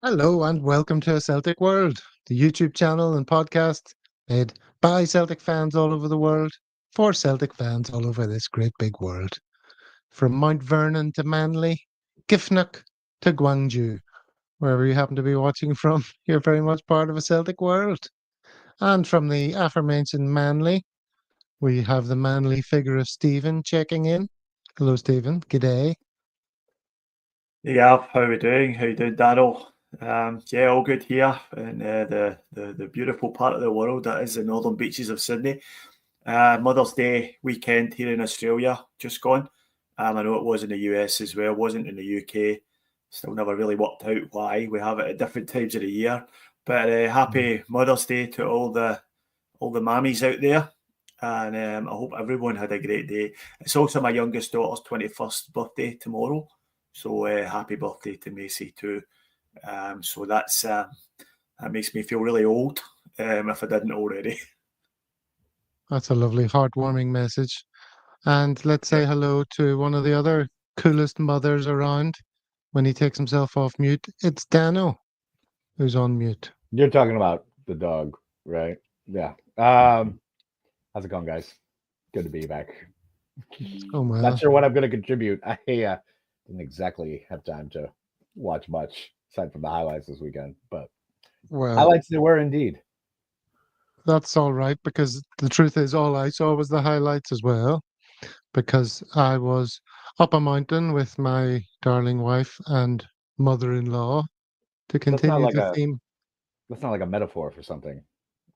Hello and welcome to Celtic World, the YouTube channel and podcast made by Celtic fans all over the world for Celtic fans all over this great big world. From Mount Vernon to Manly, Gifnock to Gwangju, wherever you happen to be watching from, you're very much part of a Celtic world. And from the aforementioned Manly, we have the manly figure of Stephen checking in. Hello, Stephen. G'day. Yeah, how are we doing? How you doing, Daniel? Yeah, all good here in the beautiful part of the world that is the northern beaches of Sydney. Mother's Day weekend here in Australia just gone. I know it was in the US as well, wasn't in the UK. Still never really worked out why we have it at different times of the year. But happy Mother's Day to all the mammies out there, and I hope everyone had a great day. It's also my youngest daughter's 21st birthday tomorrow. So happy birthday to Macy too. So that makes me feel really old, if I didn't already. That's a lovely, heartwarming message. And let's say hello to one of the other coolest mothers around when he takes himself off mute. It's Dano who's on mute. You're talking about the dog, right? Yeah. How's it going, guys? Good to be back. Oh, wow. Not sure what I'm going to contribute. I didn't exactly have time to watch much aside from the highlights this weekend, but highlights there were indeed. That's all right, because the truth is all I saw was the highlights as well, because I was up a mountain with my darling wife and mother-in-law to continue the theme. That's not like a metaphor for something,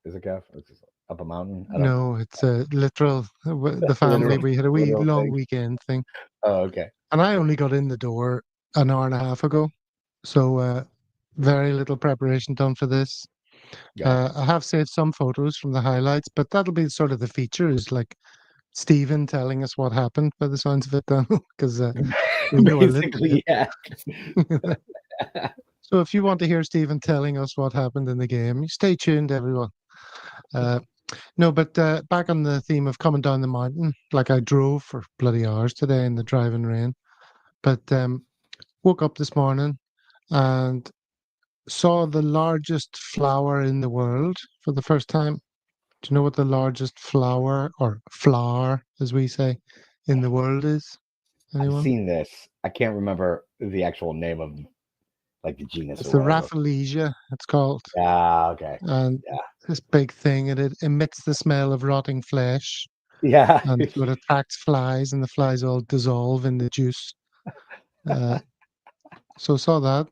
is it, Gav? It's just up a mountain? No, it's a literal, the family, we had a wee long weekend thing. Oh, okay. And I only got in the door an hour and a half ago, so very little preparation done for this. I have saved some photos from the highlights, but that'll be sort of the feature, is like Stephen telling us what happened by the sounds of it, because we know a little bit. Yeah. So if you want to hear Stephen telling us what happened in the game, stay tuned, everyone. No, but back on the theme of coming down the mountain, like I drove for bloody hours today in the driving rain, but woke up this morning and saw the largest flower in the world for the first time. Do you know what the largest flower, or flower as we say, in the world is? Anyone? I've seen this. I can't remember the actual name of like the genus. It's the Rafflesia, it's called. Ah, okay. And this big thing, and it emits the smell of rotting flesh. Yeah. And so it attracts flies, and the flies all dissolve in the juice. So saw that.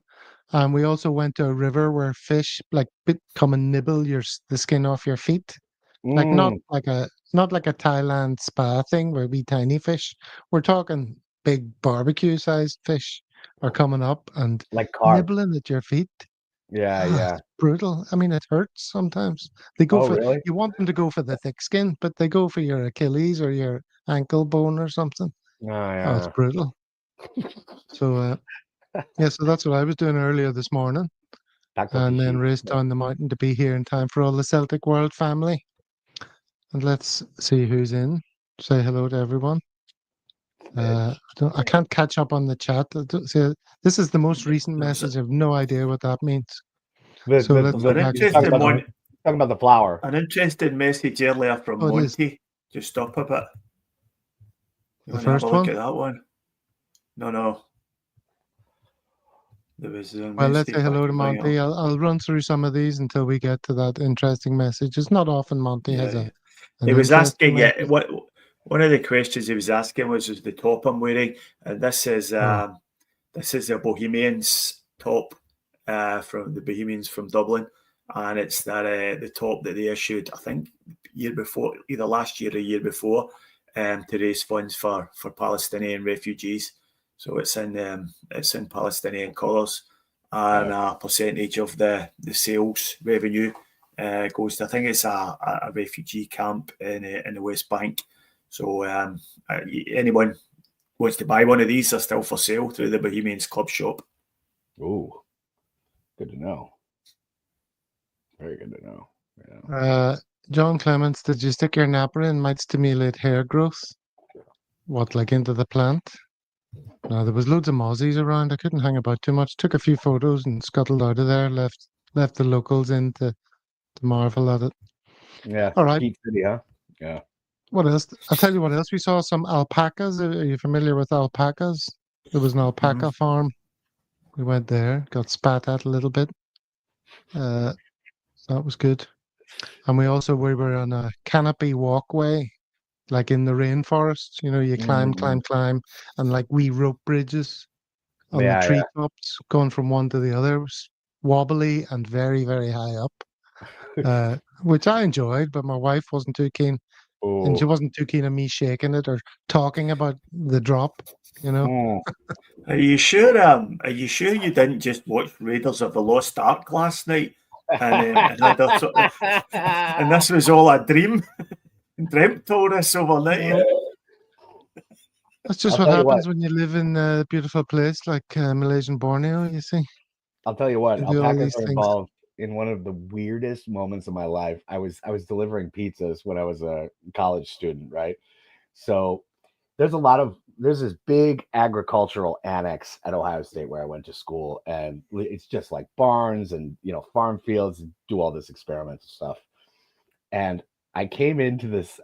And we also went to a river where fish like come and nibble the skin off your feet. Like not like a Thailand spa thing where we tiny fish. We're talking big barbecue sized fish are coming up and like carp. nibbling at your feet. Yeah. It's brutal. I mean, it hurts sometimes. They go for really? You want them to go for the thick skin, but they go for your Achilles or your ankle bone or something. Yeah. It's brutal. So so that's what I was doing earlier this morning. And then raced down the mountain to be here in time for all the Celtic World family. And let's see who's in. Say hello to everyone. I can't catch up on the chat. See, this is the most recent message. I have no idea what that means. Let's talking about the flower. An interesting message earlier from Monty. Just stop a bit. You the first have a look at that one? No. Well, let's say hello to Monty. I'll run through some of these until we get to that interesting message. It's not often Monty has a. He was asking what one of the questions he was asking was the top I'm wearing, and this is a Bohemians top from the Bohemians from Dublin, and it's the top that they issued, I think, year before, either last year or year before, to raise funds for Palestinian refugees. So it's in Palestinian colours, and a percentage of the sales revenue goes to, I think it's a refugee camp in the West Bank. So anyone wants to buy one of these, they're still for sale through the Bohemians Club shop. Ooh, good to know. Very good to know. Yeah. John Clements, did you stick your napper in? Might stimulate hair growth. What, like into the plant? No, there was loads of mozzies around. I couldn't hang about too much. Took a few photos and scuttled out of there. Left the locals in to marvel at it. Yeah. All right. Pete City, huh? Yeah. What else? I'll tell you what else. We saw some alpacas. Are you familiar with alpacas? There was an alpaca farm. We went there, got spat at a little bit. That was good. And we were on a canopy walkway, like in the rainforest. You know, you climb, and like wee rope bridges on the treetops, going from one to the other. It was wobbly and very, very high up, which I enjoyed, but my wife wasn't too keen. And she wasn't too keen on me shaking it or talking about the drop, you know. Are you sure? Are you sure you didn't just watch Raiders of the Lost Ark last night, and this was all a dream? Dreamt all this overnight. That's just what happens when you live in a beautiful place like Malaysian Borneo. You see. I'll tell you what. Alpacas are involved in one of the weirdest moments of my life. I was delivering pizzas when I was a college student, right? So there's this big agricultural annex at Ohio State where I went to school, and it's just like barns and farm fields, and do all this experimental stuff. And I came into this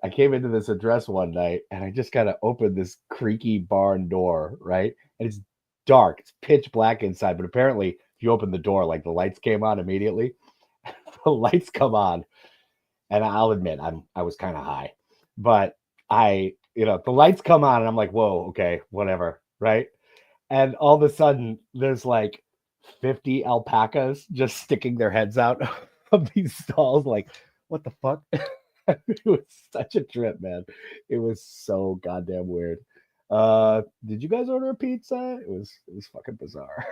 address one night, and I just kind of opened this creaky barn door, right? And it's dark, it's pitch black inside, but apparently if you open the door, like the lights came on immediately. The lights come on, and I'll admit I was kind of high, but the lights come on, and I'm like, whoa, okay, whatever, right? And all of a sudden, there's like 50 alpacas just sticking their heads out of these stalls, like, what the fuck? It was such a trip, man. It was so goddamn weird. Did you guys order a pizza? It was fucking bizarre.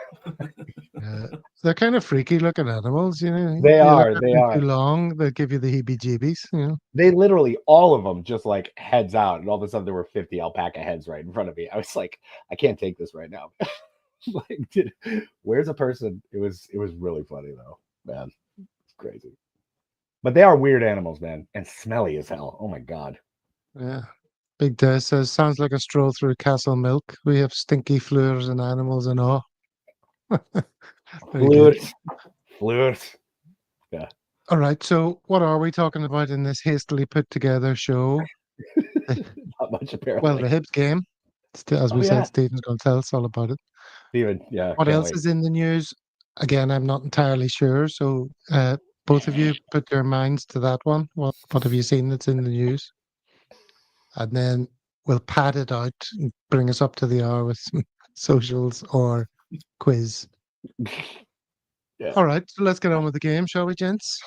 They're kind of freaky looking animals, you know. They are. Too long, they give you the heebie-jeebies, you know. They literally, all of them, just like heads out, and all of a sudden there were 50 alpaca heads right in front of me. I was like, I can't take this right now. Like, where's a person? It was really funny though, man. It's crazy. But they are weird animals, man, and smelly as hell. Oh my god. Yeah. Big Des says, sounds like a stroll through Castle Milk. We have stinky fleurs and animals and all. Fleurs. Yeah. All right. So what are we talking about in this hastily put together show? Not much, apparently. Well, the Hibs game. As we said, Stephen's going to tell us all about it. Stephen, yeah. What else is in the news? Again, I'm not entirely sure. So both of you put your minds to that one. What have you seen that's in the news? And then we'll pad it out and bring us up to the hour with some socials or quiz. Yeah. All right, so let's get on with the game, shall we, gents?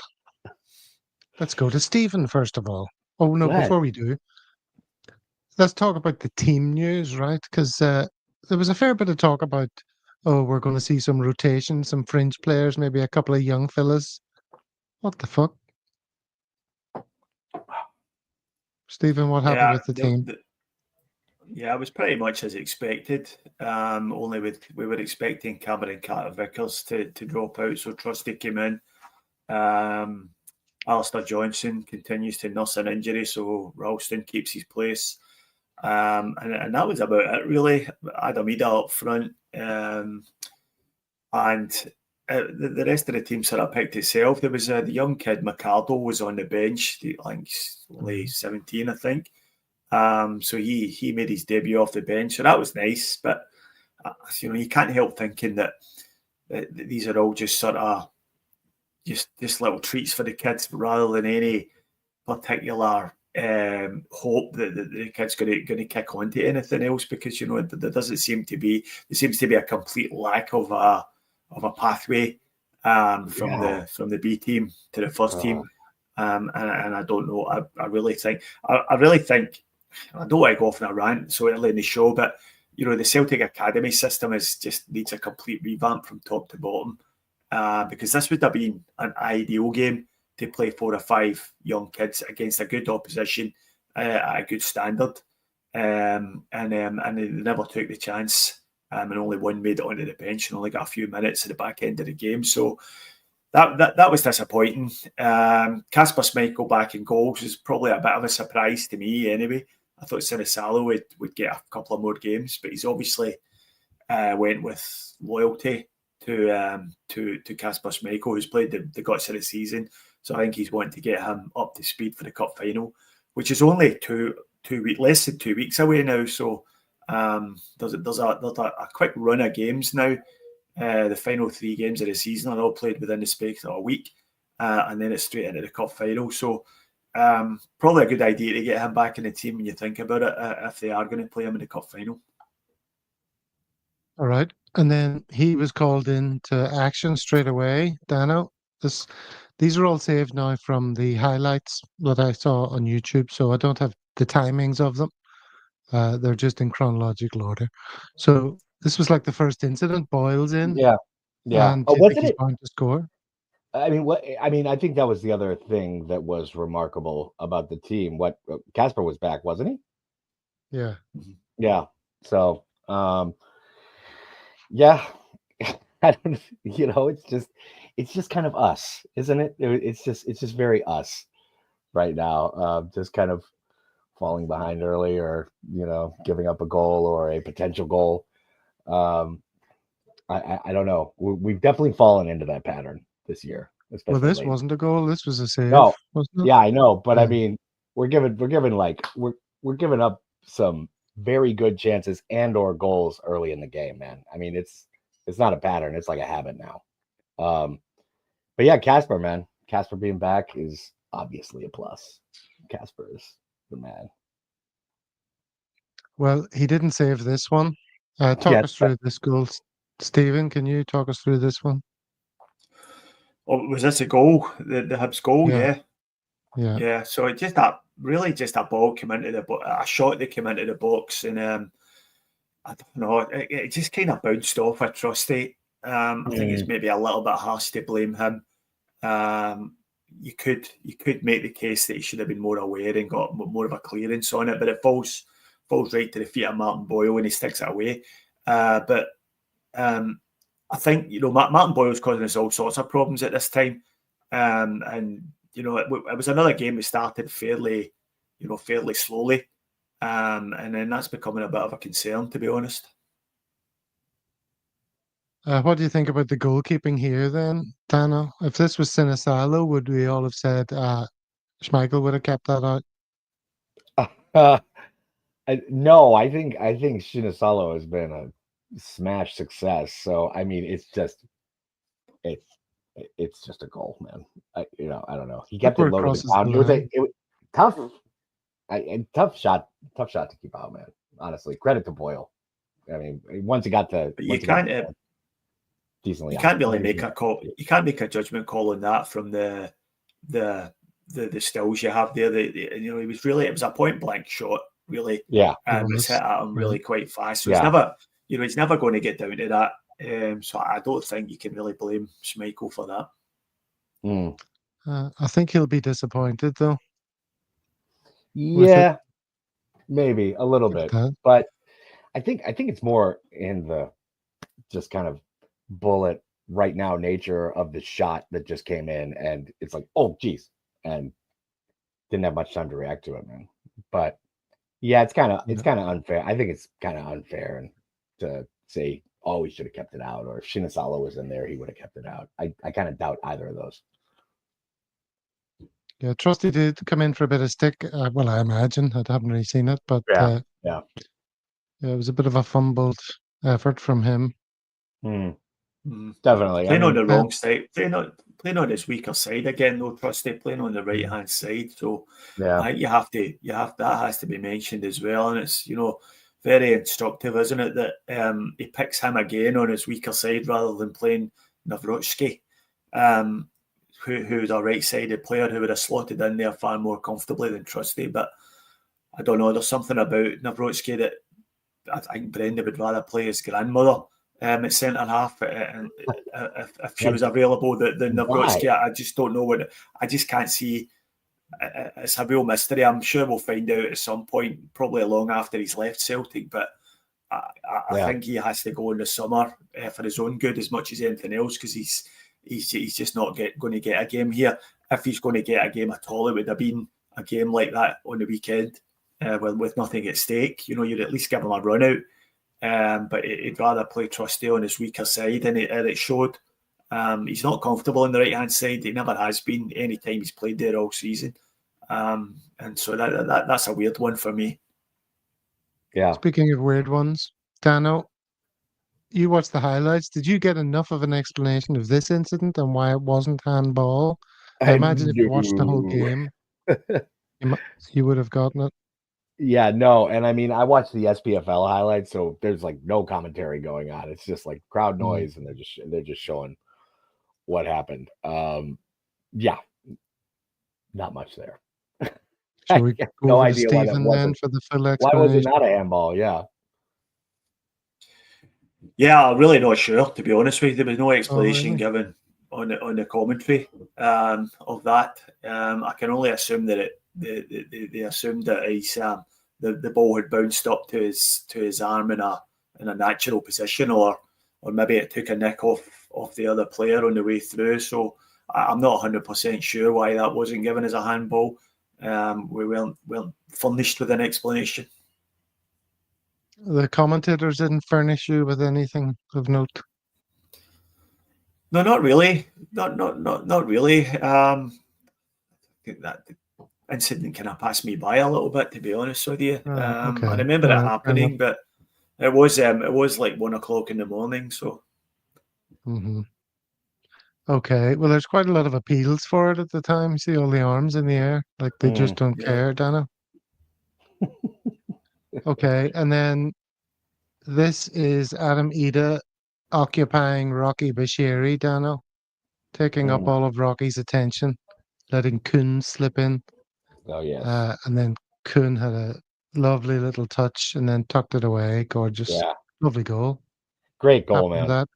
Let's go to Stephen first of all. Oh, no, before we do, let's talk about the team news, right? Because there was a fair bit of talk about, we're going to see some rotation, some fringe players, maybe a couple of young fellas. What the fuck? Stephen, what happened with the team? Yeah, it was pretty much as expected. Only we were expecting Cameron Carter-Vickers to drop out, so Trusty came in. Alistair Johnson continues to nurse an injury, so Ralston keeps his place. And that was about it, really. Adam Ida up front. And the rest of the team sort of picked itself. There was the young kid, McCardle, was on the bench. I think he's only 17, I think. So he made his debut off the bench, so that was nice. But you can't help thinking that these are all just sort of just little treats for the kids, rather than any particular hope that the kid's going to kick on to anything else. Because there doesn't seem to be. There seems to be a complete lack of a pathway from the B team to the first team. And I don't know. I really think. I don't want to go off on a rant so early in the show, but the Celtic Academy system needs a complete revamp from top to bottom, because this would have been an ideal game to play 4 or 5 young kids against a good opposition at a good standard, and they never took the chance, and only one made it onto the bench and only got a few minutes at the back end of the game. So that was disappointing. Kasper Schmeichel back in goals was probably a bit of a surprise to me anyway. I thought Sinisalo would get a couple of more games, but he's obviously went with loyalty to Kasper Schmeichel, who's played the guts of the season. So I think he's wanting to get him up to speed for the cup final, which is only less than 2 weeks away now. So there's a quick run of games now. The final 3 games of the season are all played within the space of a week, and then it's straight into the cup final. So probably a good idea to get him back in the team when you think about it, if they are going to play him in the cup final. All right. And then he was called into action straight away. Dano, these are all saved now from the highlights that I saw on YouTube, so I don't have the timings of them. They're just in chronological order. So this was like the first incident. Boyle's in. Yeah. And do you think he's going to score? I mean, I think that was the other thing that was remarkable about the team. Kasper was back, wasn't he? Yeah. Yeah. So, yeah, I don't. It's just kind of us, isn't it? It's just very us right now. Just kind of falling behind early, or giving up a goal or a potential goal. I don't know. We've definitely fallen into that pattern this year. Well, this wasn't a goal. This was a save. No, wasn't it? Yeah, I know, but I mean, we're giving up some very good chances and/or goals early in the game, man. I mean, it's not a pattern; it's like a habit now. But yeah, Kasper, man, Kasper being back is obviously a plus. Kasper is the man. Well, he didn't save this one. Talk us through this goal, Stephen. Can you talk us through this one? Oh, was this a goal? The Hibs goal? Yeah. So it just a ball came into a shot that came into the box, and I don't know. It just kind of bounced off a Trusty. I think it's maybe a little bit harsh to blame him. You could make the case that he should have been more aware and got more of a clearance on it, but it falls right to the feet of Martin Boyle when he sticks it away. But I think Martin Boyle's causing us all sorts of problems at this time, and it was another game we started fairly slowly, and then that's becoming a bit of a concern, to be honest. What do you think about the goalkeeping here then, Dano? If this was Sinisalo, would we all have said Schmeichel would have kept that out? No, I think Sinisalo has been a smash success. So I mean, it's just a goal, man. I don't know. He kept it low to the ground. It was tough shot to keep out, man. Honestly, credit to Boyle. I mean, once he got to, you can't really make a call. You can't make a judgment call on that from the stills you have there. It was a point blank shot, really. Yeah, it was hit at him really quite fast. So he's never going to get down to that. So I don't think you can really blame Schmeichel for that. I think he'll be disappointed though. Yeah, maybe a little bit, but I think it's more in the just kind of bullet right now nature of the shot that just came in, and it's like, oh geez, and didn't have much time to react to it, man. But yeah, it's kind of unfair. I think it's kind of unfair to say, oh, we should have kept it out, or if Sinisalo was in there, he would have kept it out. I kind of doubt either of those. Yeah, Trusty did come in for a bit of stick. Well, I imagine. I haven't really seen it, but yeah, it was a bit of a fumbled effort from him. Definitely. Playing on the wrong side, playing on his weaker side again, though, Trusty, playing on the right hand side. So I think that has to be mentioned as well. And it's very instructive, isn't it, that he picks him again on his weaker side rather than playing Nawrocki, who's a right-sided player who would have slotted in there far more comfortably than Trusty. But I don't know, there's something about Nawrocki that I think Brendan would rather play his grandmother at centre half if she was available than Nawrocki. I just don't know I just can't see. It's a real mystery. I'm sure we'll find out at some point, probably long after he's left Celtic. But I think he has to go in the summer for his own good as much as anything else, because he's just not going to get a game here. If he's going to get a game at all, it would have been a game like that on the weekend with nothing at stake. You'd at least give him a run out. but he'd rather play Trusty on his weaker side, and it showed. He's not comfortable on the right-hand side. He never has been any time he's played there all season. And so that's a weird one for me. Yeah. Speaking of weird ones, Dano, you watched the highlights. Did you get enough of an explanation of this incident and why it wasn't handball? I imagine if you watched the whole game, you would have gotten it. Yeah, no. And I mean, I watched the SPFL highlights, so there's like no commentary going on. It's just like crowd noise, and they're just showing what happened. Yeah, not much there. Should we go no over idea to why that Stephen then for the full explanation? Why was it not a handball? Yeah. Yeah, I'm really not sure, to be honest with you. There was no explanation given on the commentary of that. I can only assume that they assumed that he's the ball had bounced up to his arm in a natural position, or maybe it took a nick off the other player on the way through. So I'm not 100% sure why that wasn't given as a handball. We weren't furnished with an explanation. The commentators didn't furnish you with anything of note? No, not really. Not really. That incident kind of passed me by a little bit, to be honest with you. Okay. I remember it happening, but it was like 1 o'clock in the morning. So. Mm-hmm. Okay. Well, there's quite a lot of appeals for it at the time. You see all the arms in the air, like they just don't care, Dano. Okay, and then this is Adam Ida occupying Rocky Bashiri, Dano, taking up all of Rocky's attention, letting Kuhn slip in. Oh, yes. And then Kuhn had a lovely little touch and then tucked it away. Gorgeous. Yeah. Lovely goal. Great goal, man. That.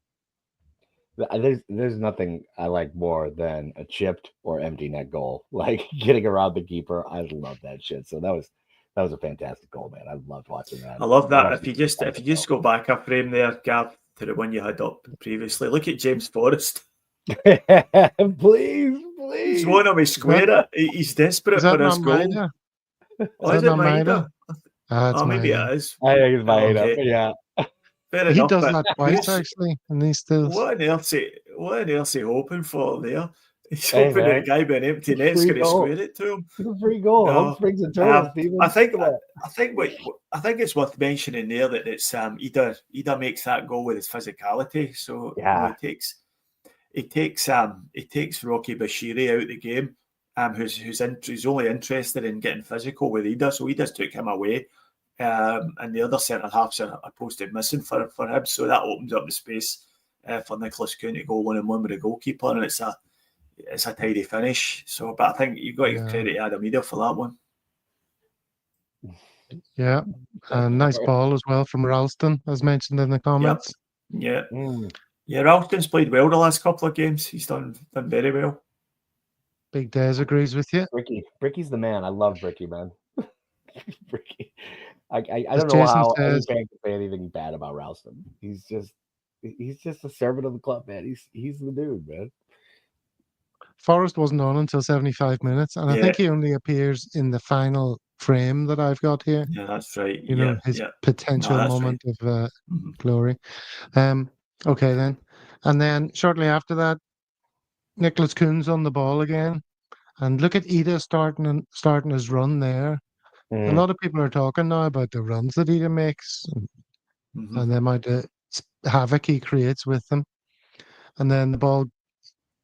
There's nothing I like more than a chipped or empty net goal. Like getting around the keeper. I love that shit. So that was a fantastic goal, man. I loved watching that. I love that. If you just go back a frame there, Gav, to the one you had up previously, look at James Forrest. please. He's one of his square. He's desperate for his goal. Oh, is it Maida? Maybe it is. I think it's Maida. Okay. Yeah. Fair he enough, does that twice actually, and he's still. What on earth he hoping for there? He's hoping that the guy with an empty net's going to square it to him. It's a free goal. No. Springs and turtles, I think it's worth mentioning there that it's Ida makes that goal with his physicality. So he takes Rocky Bashiri out of the game, who's only interested in getting physical with Ida. So he just took him away. And the other centre halves are posted missing for him, so that opens up the space for Nicholas Kuhn to go 1-on-1 with the goalkeeper, and it's a tidy finish. So, but I think you've got to give credit to Adam Ida for that one. Yeah, nice ball as well from Ralston, as mentioned in the comments. Yep. Yeah, Ralston's played well the last couple of games. He's done very well. Big Des agrees with you. Bricky's the man. I love Bricky, man. Bricky. I don't know how any fan can say anything bad about Ralston. He's just a servant of the club, man. He's the dude, man. Forrest wasn't on until 75 minutes, and I think he only appears in the final frame that I've got here. Yeah, that's right. You know, his potential moment of glory. Okay, then. And then shortly after that, Nicholas Kuhn's on the ball again. And look at Ida starting his run there. A lot of people are talking now about the runs that Ida makes and the amount of havoc he creates with them. And then the ball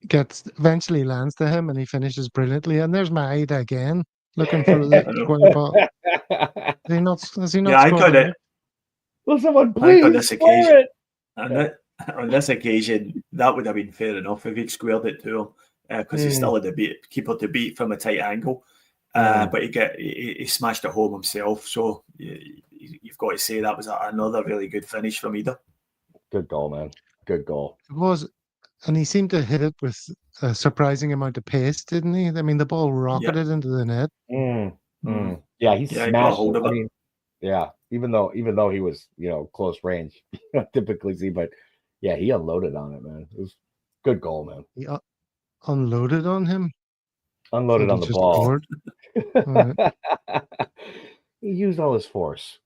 eventually lands to him and he finishes brilliantly. And there's Maida again looking for the square ball. Has he not I got it. Will someone please on this occasion? On this occasion, that would have been fair enough if he'd squared it to him because he still had the keeper to beat from a tight angle. But he smashed it home himself. So you've got to say that was another really good finish from Ida. Good goal, man. Good goal. It was, and he seemed to hit it with a surprising amount of pace, didn't he? I mean, the ball rocketed into the net. Yeah, he smashed it. I mean, yeah, even though he was close range, typically see, but yeah, he unloaded on it, man. It was good goal, man. He unloaded on him. Unloaded on the ball. Right. He used all his force.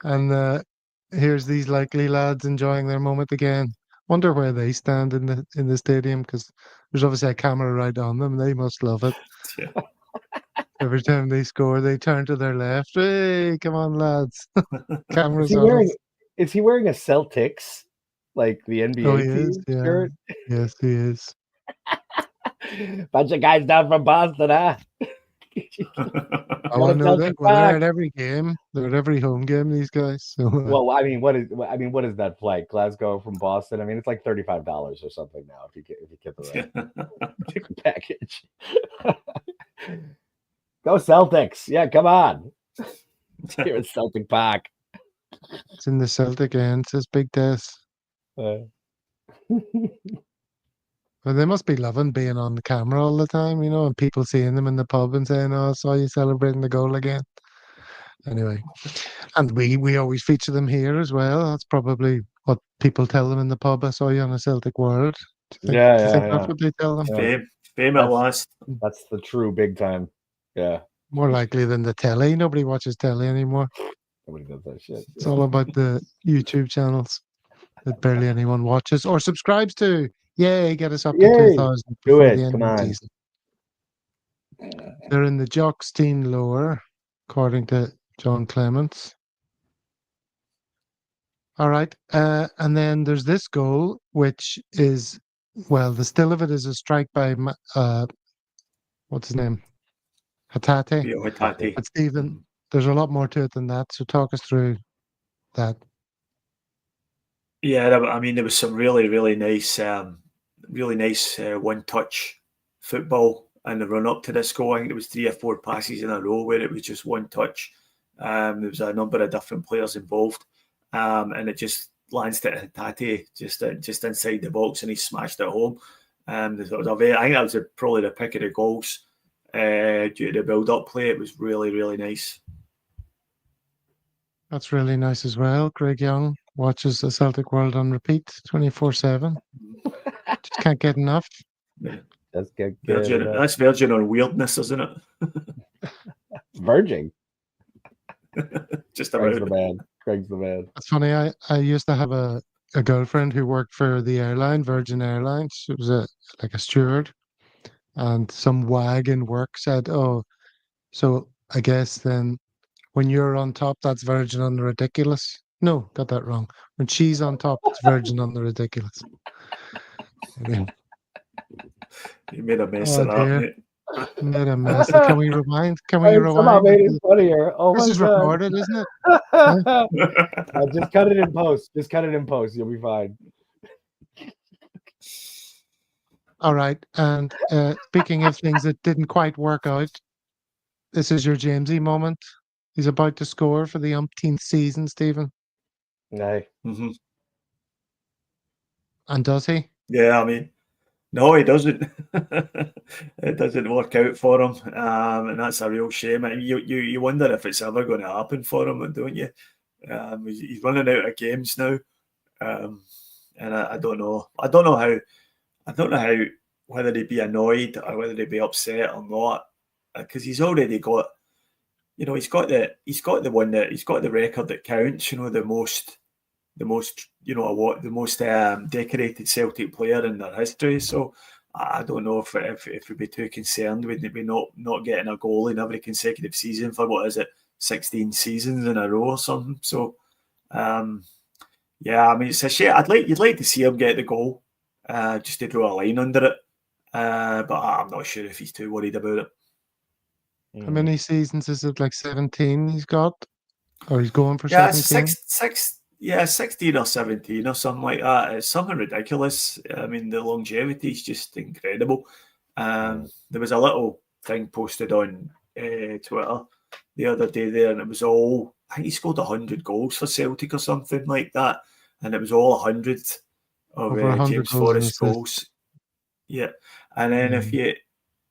And here's these likely lads enjoying their moment again. Wonder where they stand in the stadium, because there's obviously a camera right on them. They must love it. Yeah. Every time they score, they turn to their left. Hey, come on, lads! Cameras Is on us. he wearing a Celtics, like the Oh, NBA he is. team Yeah. shirt? Yes, he is. Bunch of guys down from Boston, huh? Oh, I know that. Celtic Well, they're Park. at every game. They're at every home game. These guys. So, Well, what is that flight? Glasgow from Boston. I mean, it's like $35 or something now if you get the right ticket package. Go Celtics! Yeah, come on. Here at Celtic Park. it's in the Celtic end. Says Big Des. Well, they must be loving being on the camera all the time, and people seeing them in the pub and saying, "Oh, I saw you celebrating the goal again." Anyway, and we always feature them here as well. That's probably what people tell them in the pub. I saw you on a Celtic World. Do you think that's what they tell them? Fame at last. That's the true big time. Yeah. More likely than the telly. Nobody watches telly anymore. Nobody does that shit. It's all about the YouTube channels that barely anyone watches or subscribes to. Yay, get us up to 2,000 before the end of the season. They're in the Jockstein lower, according to John Clements. All right. And then there's this goal, which is, well, the still of it is a strike by, what's his name? Hatate. Yeah, Hatate. But Stephen, there's a lot more to it than that. So talk us through that. Yeah, I mean, there was some really, really nice one-touch football in the run-up to this goal. I think it was 3 or 4 passes in a row where it was just one touch. There was a number of different players involved, and it just lanced at Hatate just inside the box, and he smashed it home. I think that was probably the pick of the goals due to the build-up play. It was really, really nice. That's really nice as well. Greg Young watches the Celtic World on repeat 24/7. Just can't get enough. Yeah. That's Virgin on weirdness, isn't it? Virgin. Just about. Craig's the man. It's funny. I used to have a girlfriend who worked for the airline, Virgin Airlines. She was like a steward, and some wag in work said, "Oh, so I guess then when you're on top, that's Virgin on the ridiculous." No, got that wrong. When she's on top, it's Virgin on the ridiculous. Anyway. You made a mess of that, mate. Made a mess. Can we rewind? Somehow made it funnier. Oh, this is recorded, isn't it? Just cut it in post. You'll be fine. All right. And speaking of things that didn't quite work out, this is your Jamesy moment. He's about to score for the umpteenth season, Stephen. Aye. Mm-hmm. And does he? Yeah, I mean, no, he doesn't. It doesn't work out for him, and that's a real shame. I mean, you wonder if it's ever going to happen for him, don't you? He's running out of games now, and I don't know. I don't know how whether he'd be annoyed or whether he'd be upset or not, because he's already got. He's got the record that counts. The most decorated Celtic player in their history. So I don't know if we'd be too concerned with maybe not getting a goal in every consecutive season for 16 seasons in a row or something. So yeah, I mean, it's a shame. You'd like to see him get the goal, just to draw a line under it. But I'm not sure if he's too worried about it. How many seasons is it? Like 17 he's got? Or he's going for 17? 16 or 17 or something like that. It's something ridiculous. I mean, the longevity is just incredible. There was a little thing posted on Twitter the other day there, and it was all, I think he scored 100 goals for Celtic or something like that, and it was all 100 of James Forrest's goals. Yeah, and then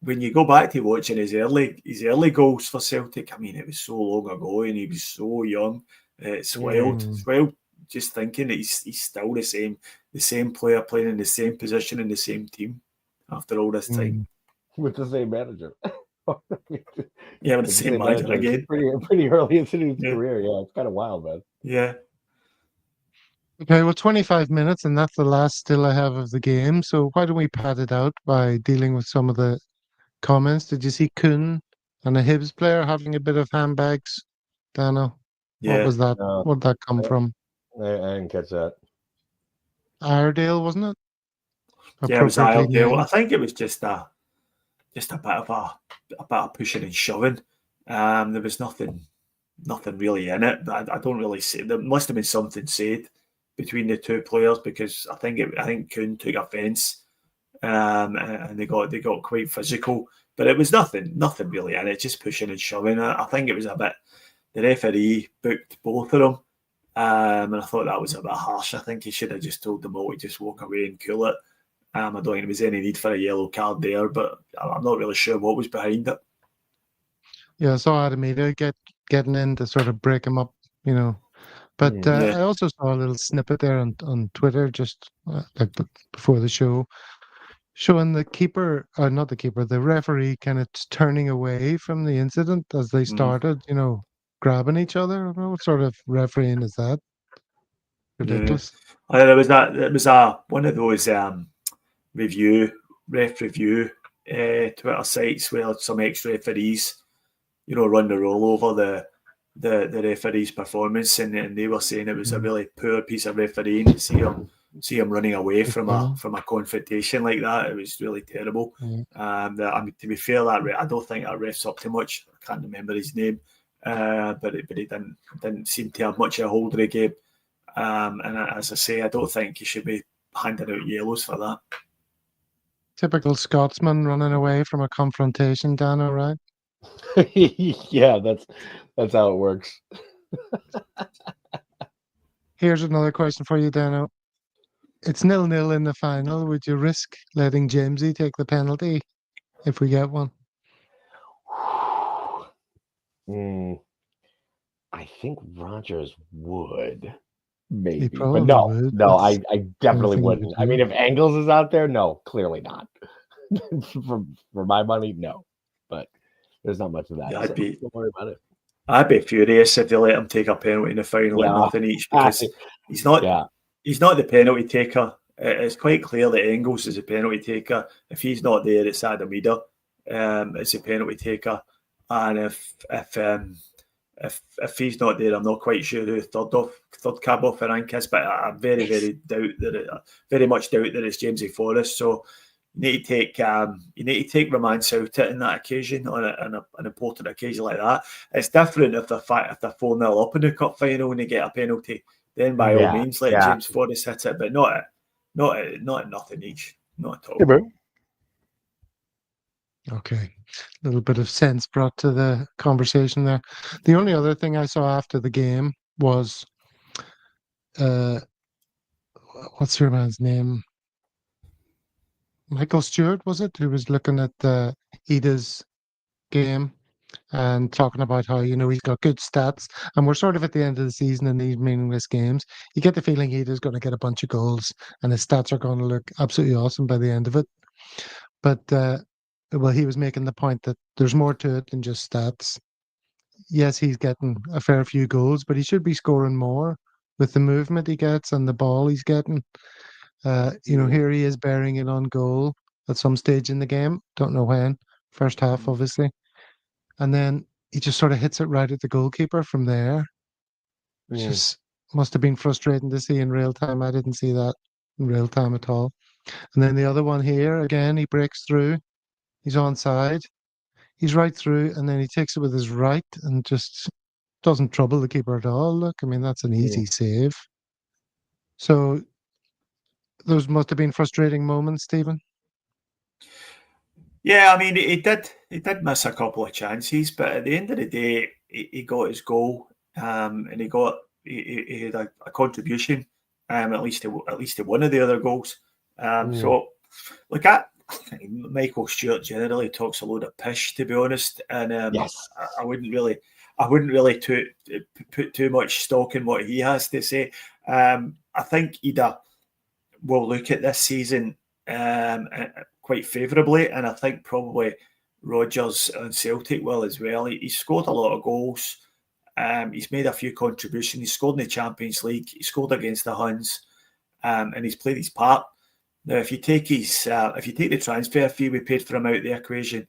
when you go back to watching his early goals for Celtic, I mean, it was so long ago and he was so young. It's wild. It's wild just thinking that he's still the same player playing in the same position in the same team after all this time. With the same manager. Yeah, with the same manager again. Pretty early into his career. Yeah, it's kind of wild, man. Yeah. Okay, well, 25 minutes, and that's the last still I have of the game. So why don't we pad it out by dealing with some of the comments? Did you see Kuhn and a Hibs player having a bit of handbags, Dano? Yeah. What was that? Where did that come from? I didn't catch that. Iredale, wasn't it? Yeah, it was Iredale. I think it was just a bit of pushing and shoving. There was nothing really in it. I don't really see. There must have been something said between the two players, because I think Kuhn took offence, and they got quite physical. But it was nothing really in it. Just pushing and shoving. I think it was a bit. The referee booked both of them, and I thought that was a bit harsh. I think he should have just told them all to just walk away and cool it. I don't think there was any need for a yellow card there, but I'm not really sure what was behind it. Yeah, I saw Adamita getting in to sort of break him up, But I also saw a little snippet there on Twitter just like before the show, showing the keeper, not the keeper, the referee kind of turning away from the incident as they started, grabbing each other. What sort of refereeing is that? Ridiculous. Yeah. It was one of those ref review Twitter sites where some ex-referees, run the roll over the referee's performance, and they were saying it was a really poor piece of refereeing to see him running away from a confrontation like that. It was really terrible. To be fair, I don't think that ref's up to much. I can't remember his name, but he didn't seem to have much of a hold of the game. And as I say, I don't think he should be handing out yellows for that. Typical Scotsman running away from a confrontation, Dano, right? Yeah, that's how it works. Here's another question for you, Dano. It's 0-0 in the final. Would you risk letting Jamesy take the penalty if we get one? I think Rodgers would. Maybe, but no, I definitely wouldn't. I mean, if Engels is out there, no, clearly not. for my money, no. But there's not much of that. Yeah, don't worry about it. I'd be furious if they let him take a penalty in the final at nothing each, because he's not the penalty taker. It's quite clear that Engels is a penalty taker. If he's not there, it's Adamita is a penalty taker, and if he's not there, I'm not quite sure who third cab off the rank is, but I very very much doubt that it's Jamesy Forrest. So you need to take romance out in that occasion, on an important occasion like that. It's different if they're 4-0 up in the cup final and they get a penalty. Then by all means let James Forrest hit it, but not at nothing each, not at all. Yeah, okay, a little bit of sense brought to the conversation there. The only other thing I saw after the game was, what's your man's name? Michael Stewart, was it? Who was looking at the Ida's game and talking about how, he's got good stats, and we're sort of at the end of the season in these meaningless games. You get the feeling Ida's going to get a bunch of goals and his stats are going to look absolutely awesome by the end of it. But, he was making the point that there's more to it than just stats. Yes, he's getting a fair few goals, but he should be scoring more with the movement he gets and the ball he's getting. Here he is bearing it on goal at some stage in the game. Don't know when. First half, obviously. And then he just sort of hits it right at the goalkeeper from there, which just must have been frustrating to see in real time. I didn't see that in real time at all. And then the other one here, again, he breaks through. He's onside. He's right through, and then he takes it with his right and just doesn't trouble the keeper at all. Look, I mean, that's an easy save. So those must have been frustrating moments, Stephen. Yeah, I mean, he did miss a couple of chances, but at the end of the day, he got his goal, and he had a contribution, at least to one of the other goals. So, look, Michael Stewart generally talks a load of pish, to be honest, and I wouldn't really put too much stock in what he has to say. I think Ida will look at this season quite favourably, and I think probably Rodgers and Celtic will as well. He's scored a lot of goals. He's made a few contributions. He scored in the Champions League. He scored against the Huns, and he's played his part. Now, if you take the transfer fee we paid for him out of the equation,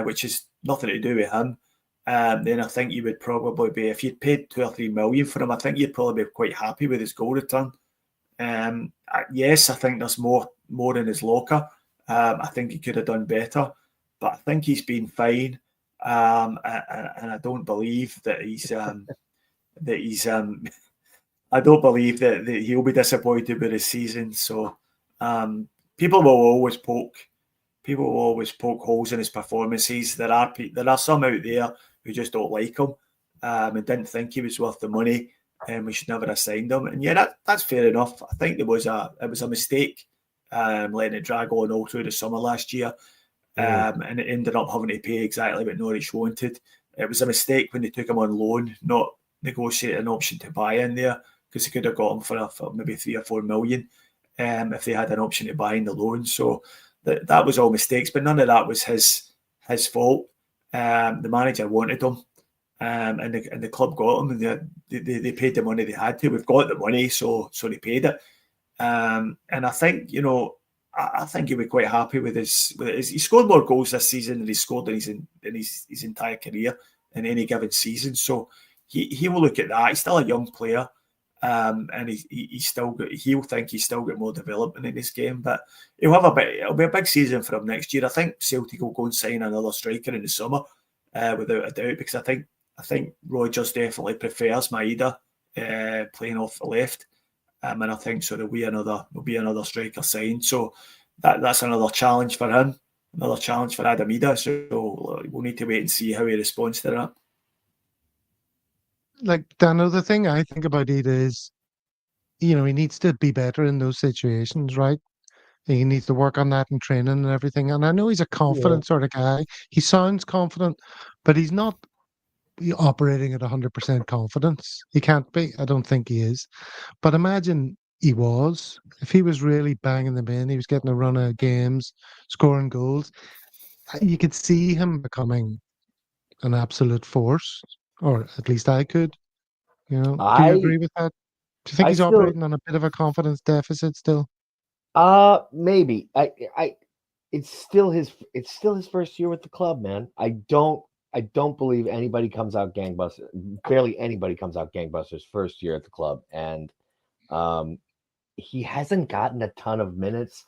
which is nothing to do with him, then I think you would probably be, if you'd paid 2 or 3 million for him, I think you'd probably be quite happy with his goal return. Yes, I think there's more in his locker. I think he could have done better, but I think he's been fine. And I don't believe that I don't believe that he'll be disappointed with his season. So people will always poke holes in his performances. There are some out there who just don't like him and didn't think he was worth the money, and we should never have signed him. And yeah, that's fair enough. I think it was a mistake letting it drag on all through the summer last year, and it ended up having to pay exactly what Norwich wanted. It was a mistake when they took him on loan, not negotiate an option to buy in there, because they could have got him for maybe 3 or 4 million if they had an option to buy in the loan. So that was all mistakes, but none of that was his fault. The manager wanted him, and the club got him, and they paid the money they had to. We've got the money, so they paid it. And I think, I think he'll be quite happy with his. He scored more goals this season than he scored in his entire career in any given season. So he will look at that. He's still a young player. And he'll think he's still got more development in his game, but it'll be a big season for him next year. I think Celtic will go and sign another striker in the summer, without a doubt, because I think Rodgers definitely prefers Maeda playing off the left, and I think so there'll be another striker signed. So that's another challenge for him, another challenge for Adam Idah. So we'll need to wait and see how he responds to that. Like, Dano, the thing I think about Idah is, he needs to be better in those situations, right? He needs to work on that in training and everything. And I know he's a confident sort of guy. He sounds confident, but he's not operating at 100% confidence. He can't be. I don't think he is. But imagine he was. If he was really banging them in, he was getting a run of games, scoring goals, you could see him becoming an absolute force, or at least I could. Do you agree with that? Do you think he's operating on a bit of a confidence deficit still? Maybe. It's still his first year with the club, man. I don't believe anybody comes out gangbusters. Barely anybody comes out gangbusters first year at the club, and he hasn't gotten a ton of minutes.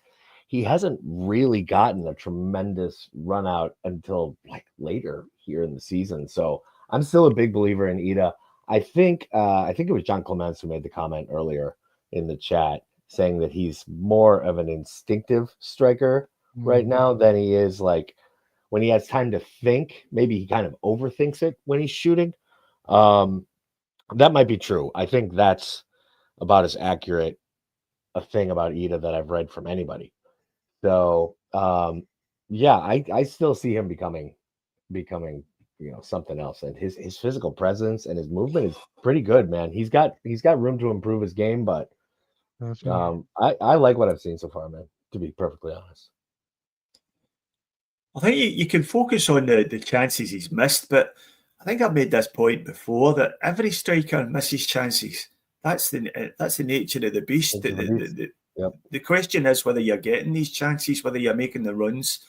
He hasn't really gotten a tremendous run out until like later here in the season. So I'm still a big believer in Idah. I think it was John Clements who made the comment earlier in the chat saying that he's more of an instinctive striker right now than he is like when he has time to think. Maybe he kind of overthinks it when he's shooting. That might be true. I think that's about as accurate a thing about Idah that I've read from anybody. So yeah, I still see him becoming something else, and his physical presence and his movement is pretty good, man. He's got room to improve his game, but I like what I've seen so far, man, to be perfectly honest. I think you can focus on the chances he's missed, but I think I've made this point before that every striker misses chances. That's the nature of the beast. The question is whether you're getting these chances, whether you're making the runs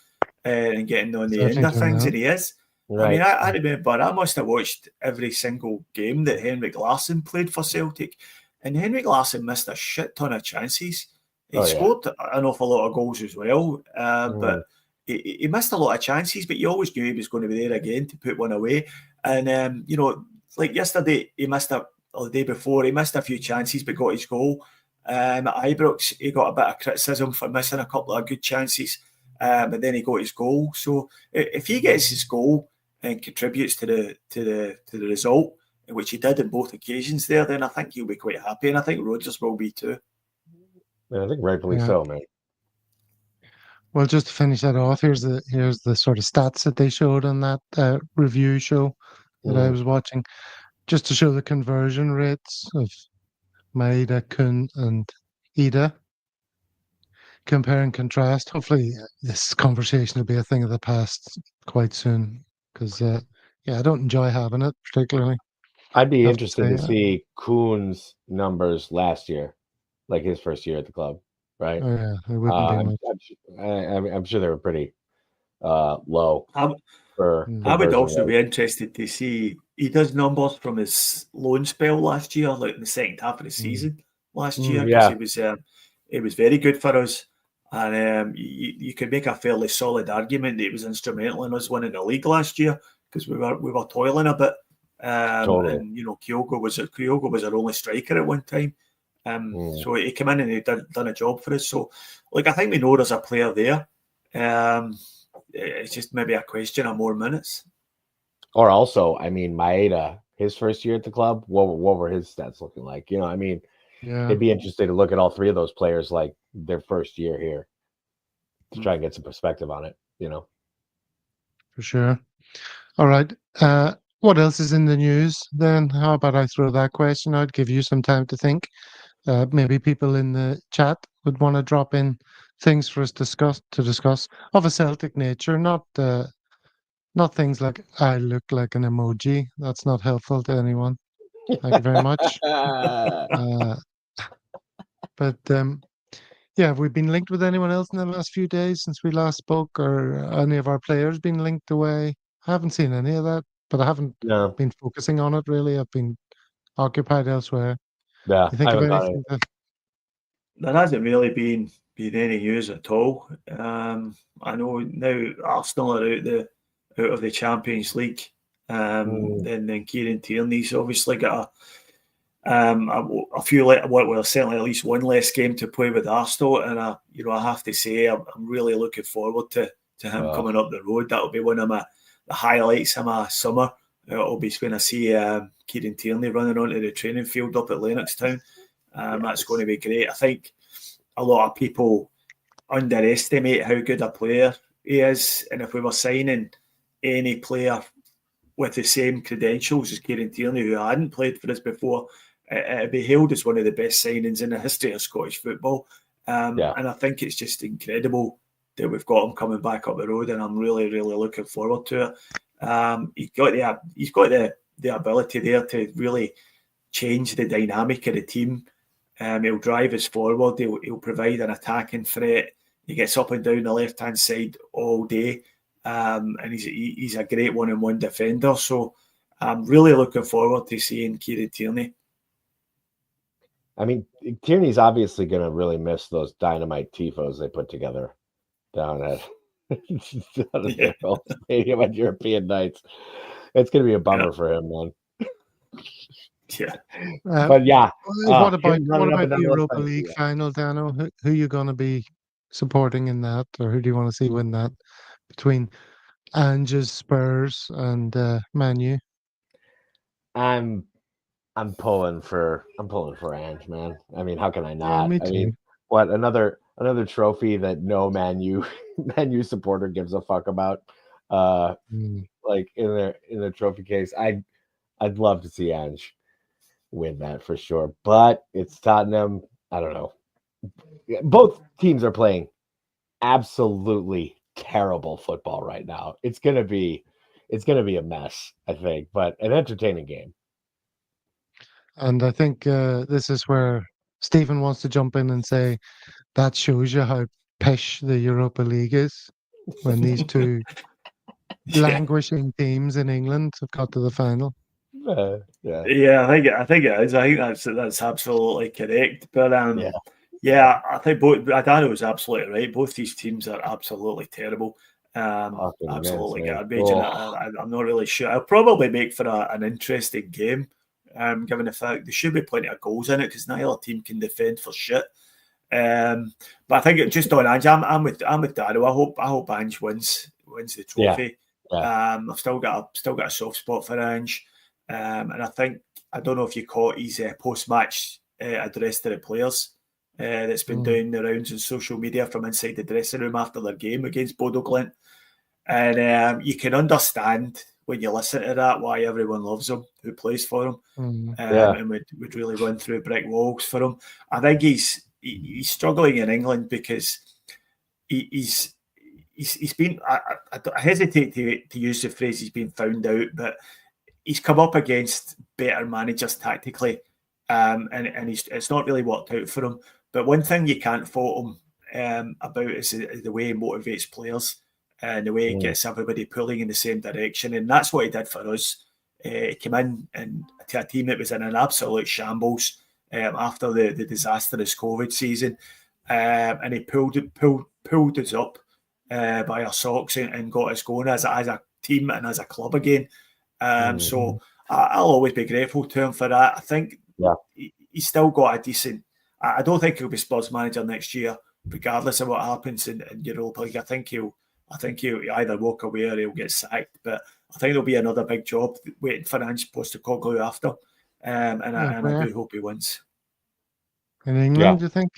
and getting on the end of things, and he is. Right. I mean, I remember I must have watched every single game that Henrik Larsson played for Celtic, and Henrik Larsson missed a shit ton of chances. He scored an awful lot of goals as well, but he missed a lot of chances, but you always knew he was going to be there again to put one away. And, like yesterday, or the day before, he missed a few chances but got his goal. At Ibrox, he got a bit of criticism for missing a couple of good chances, but then he got his goal. So if he gets his goal and contributes to the result, which he did on both occasions there, then I think he'll be quite happy, and I think Rodgers will be too. Yeah, I think rightfully so, man. Well, just to finish that off, here's the sort of stats that they showed on that review show that I was watching, just to show the conversion rates of Maeda, Kun, and Idah. compare and contrast. Hopefully, this conversation will be a thing of the past quite soon. Because I don't enjoy having it particularly. I'd be interested to see Kuhn's numbers last year, like his first year at the club, right? Oh yeah, it wouldn't be much. I'm sure they were pretty low. I would also be interested to see. He does numbers from his loan spell last year, like in the second half of the season last year, because it was very good for us, and you could make a fairly solid argument that he was instrumental in us winning the league last year because we were toiling a bit. Totally. And Kyogo was our only striker at one time. So he came in and he done a job for us. So, like, I think we know there's a player there. It's just maybe a question of more minutes. Or also, I mean, Maeda, his first year at the club, what were his stats looking like? You know, I mean, it'd be interesting to look at all three of those players like their first year here to try and get some perspective on it, you know. For sure. All right. What else is in the news then? How about I throw that question out, give you some time to think? Maybe people in the chat would want to drop in things for us to discuss of a Celtic nature, not things like I look like an emoji. That's not helpful to anyone. Thank you very much. But have we been linked with anyone else in the last few days since we last spoke, or any of our players been linked away? I haven't seen any of that, but I haven't been focusing on it really. I've been occupied elsewhere. Yeah, you think of anything? There hasn't really been any news at all. I know now Arsenal are out of the Champions League. Then Kieran Tierney's obviously got a few, certainly at least one less game to play with Arsenal, and I have to say I'm really looking forward to him coming up the road. That'll be one of the highlights of my summer. It'll be when I see Kieran Tierney running onto the training field up at Lennoxtown. That's going to be great. I think a lot of people underestimate how good a player he is, and if we were signing any player with the same credentials as Kieran Tierney, who hadn't played for us before, it'd be hailed as one of the best signings in the history of Scottish football. And I think it's just incredible that we've got him coming back up the road, and I'm really, really looking forward to it. He's got the ability there to really change the dynamic of the team. He'll drive us forward. He'll provide an attacking threat. He gets up and down the left-hand side all day. And he's a great one-on-one defender. So I'm really looking forward to seeing Kieran Tierney. I mean, Tierney's obviously going to really miss those dynamite tifos they put together down at their old stadium at European nights. It's going to be a bummer for him, man. Yeah. But yeah. What about the Europa League final, Dano? Who are you going to be supporting in that, or who do you want to see win that between Ange's Spurs and Man U? I'm pulling for Ange, man. I mean, how can I not? Yeah, me too. I mean, what another trophy that no Man U supporter gives a fuck about. Like in the trophy case, I'd love to see Ange win that for sure. But it's Tottenham. I don't know. Both teams are playing absolutely terrible football right now. It's gonna be a mess, I think, but an entertaining game. And I think this is where Stephen wants to jump in and say that shows you how pish the Europa League is when these two languishing teams in England have got to the final. I think it is. I think that's absolutely correct. But I think Adano was absolutely right. Both these teams are absolutely terrible. Absolutely garbage. And I'm not really sure. I'll probably make for an interesting game. Given the fact there should be plenty of goals in it because neither team can defend for shit. But I think just on Ange, I'm with Dano. I hope Ange wins the trophy. I've still got a soft spot for Ange, and I don't know if you caught his post-match address to the players that's been doing the rounds on social media from inside the dressing room after their game against Bodo Glimt, and you can understand when you listen to that why everyone loves him who plays for him, and would really run through brick walls for him. I think he's he's struggling in England because he's been. I hesitate to use the phrase he's been found out, but he's come up against better managers tactically, and it's not really worked out for him. But one thing you can't fault him about is the way he motivates players and the way he gets everybody pulling in the same direction, and that's what he did for us. He came in and to a team that was in an absolute shambles after the disastrous COVID season, and he pulled us up by our socks and got us going as a team and as a club again. So I'll always be grateful to him for that. I think he's still got a decent. I don't think he'll be Spurs manager next year, regardless of what happens in Europa League. I think he'll either walk away or he'll get sacked. But I think there'll be another big job waiting for Ange Postecoglou after, and I do hope he wins. In England, do you think?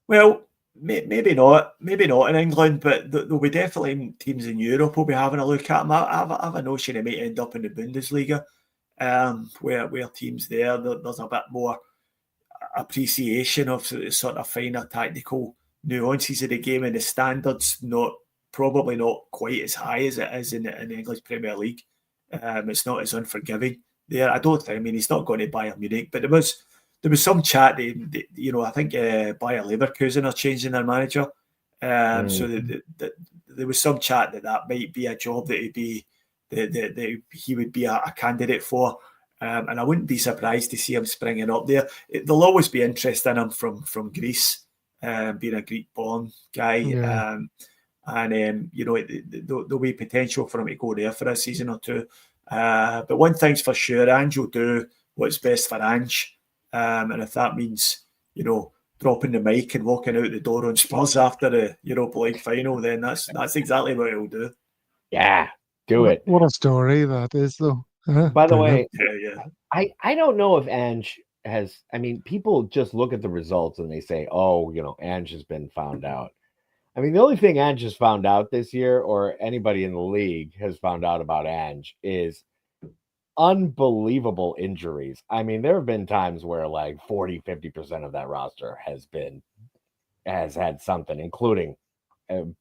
Well, maybe not in England, but there'll be definitely teams in Europe will be having a look at him. I have a notion he might end up in the Bundesliga, where teams there's a bit more appreciation of the sort of finer tactical nuances of the game, and the standards probably not quite as high as it is in the English Premier League. It's not as unforgiving there. I mean, he's not going to Bayern Munich, but there was some chat that I think Bayer Leverkusen are changing their manager. So there was some chat that might be a job that he would be a candidate for. And I wouldn't be surprised to see him springing up there. There'll always be interest in him from Greece, being a Greek-born guy. There'll be potential for him to go there for a season or two. But one thing's for sure, Ange will do what's best for Ange. And if that means, dropping the mic and walking out the door on Spurs after the Europa League final, then that's exactly what he'll do. Yeah, do it. What a story that is, though. By the way, I don't know if Ange has. I mean, people just look at the results and they say, "Oh, Ange has been found out." I mean, the only thing Ange has found out this year, or anybody in the league has found out about Ange, is unbelievable injuries. I mean, there have been times where like 40-50% of that roster has had something, including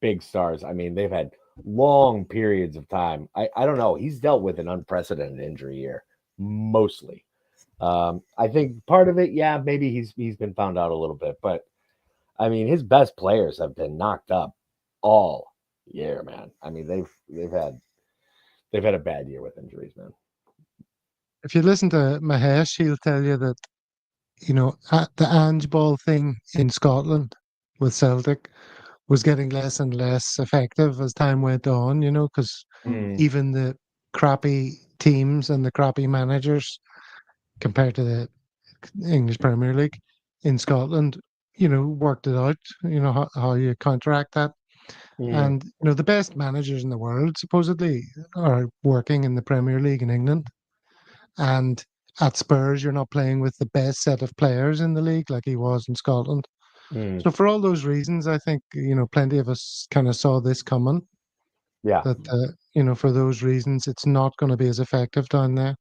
big stars. I mean, they've had long periods of time. I don't know. He's dealt with an unprecedented injury year, mostly. I think part of it, maybe he's been found out a little bit, but I mean, his best players have been knocked up all year, man. I mean, they've had a bad year with injuries, man. If you listen to Mahesh, he'll tell you that, the Ange ball thing in Scotland with Celtic was getting less and less effective as time went on, because even the crappy teams and the crappy managers compared to the English Premier League in Scotland, worked it out, how you counteract that. And, the best managers in the world supposedly are working in the Premier League in England. And at Spurs, you're not playing with the best set of players in the league like he was in Scotland. So for all those reasons, I think, plenty of us kind of saw this coming. Yeah. That, for those reasons, it's not going to be as effective down there.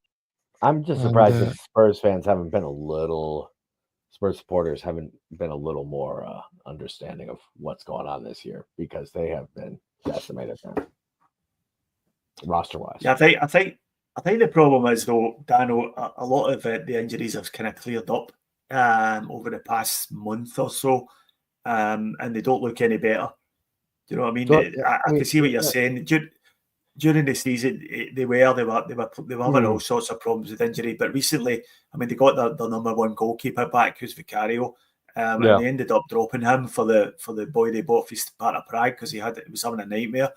I'm just surprised that Spurs supporters haven't been a little more understanding of what's going on this year, because they have been decimated there, roster-wise. Yeah, I think the problem is, though, Dano, a lot of the injuries have kind of cleared up over the past month or so, and they don't look any better. Do you know what I mean? So, I can see what you're saying. During the season, they were having all sorts of problems with injury, but recently, I mean, they got their number one goalkeeper back, who's Vicario, and they ended up dropping him for the boy they bought for Sparta Prague because he was having a nightmare.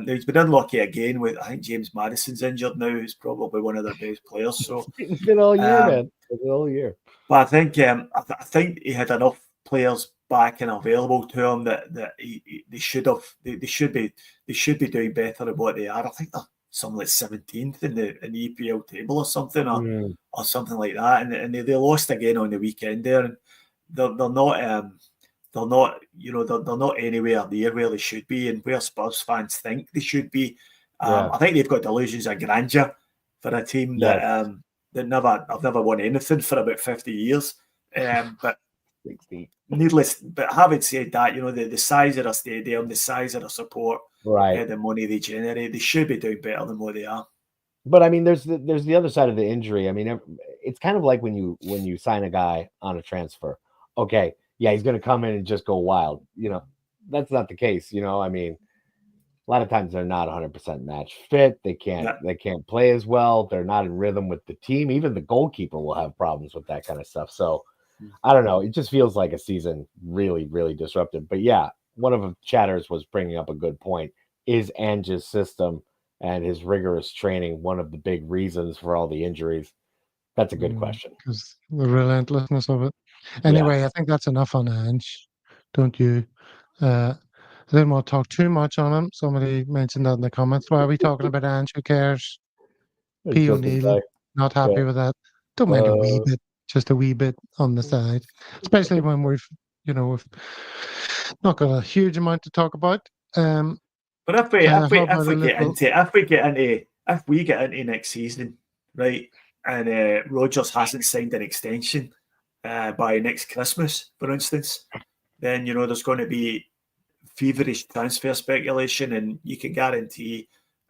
He's been unlucky again with, I think James Maddison's injured now, who's probably one of their best players. So it's been all year, man. It's been all year. But I think he had enough players back and available to him that they should be doing better than what they are. I think they're something like 17th in the EPL table or something, or something like that. And they lost again on the weekend there, and they're not anywhere near where they should be and where Spurs fans think they should be. I think they've got delusions of grandeur for a team that I've never won anything for about 50 years. But Needless, but having said that, the size of their stadium, the size of their support, right, the money they generate, they should be doing better than what they are. But I mean, there's the other side of the injury. I mean, it's kind of like when you sign a guy on a transfer. Okay, yeah, he's going to come in and just go wild. That's not the case. I mean, a lot of times they're not 100% match fit. They can't play as well. They're not in rhythm with the team. Even the goalkeeper will have problems with that kind of stuff. So I don't know. It just feels like a season really, really disruptive. But yeah, one of the chatters was bringing up a good point. Is Ange's system and his rigorous training one of the big reasons for all the injuries? That's a good question. Because the relentlessness of it. Anyway, I think that's enough on Ange, don't you? I didn't want to talk too much on him. Somebody mentioned that in the comments. Why are we talking about Ange? Who cares? P. O'Neill, not happy with that. Don't mind a wee bit, just a wee bit on the side, especially when we've not got a huge amount to talk about. But if we get into next season, right, and Rodgers hasn't signed an extension by next Christmas, for instance, then there's going to be feverish transfer speculation, and you can guarantee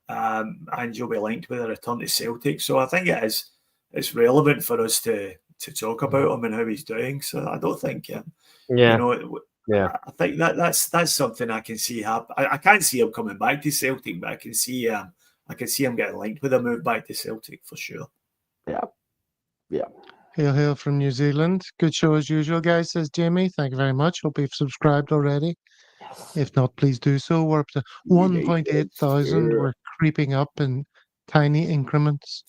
Ange will be linked with a return to Celtic. So I think it's relevant for us to talk about him and how he's doing. So I don't think I think that's something I can see happen. I can't see him coming back to Celtic, but I can see him getting linked with a move back to Celtic for sure. Yeah. Hail from New Zealand. Good show as usual, guys, says Jamie. Thank you very much. Hope you've subscribed already. Yes. If not, please do so. We're up to 1.8 thousand. We're creeping up in tiny increments.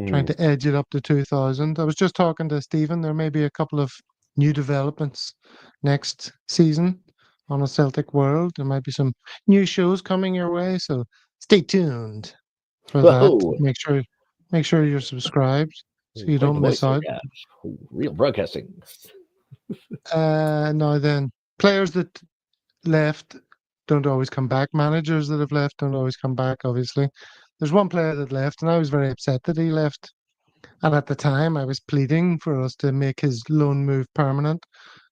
Trying to edge it up to 2,000. I was just talking to Stephen. There may be a couple of new developments next season on a Celtic World. There might be some new shows coming your way, so stay tuned for that. Make sure you're subscribed so you don't miss out. Real broadcasting. Now then, players that left don't always come back. Managers that have left don't always come back, obviously. There's one player that left, and I was very upset that he left. And at the time, I was pleading for us to make his loan move permanent.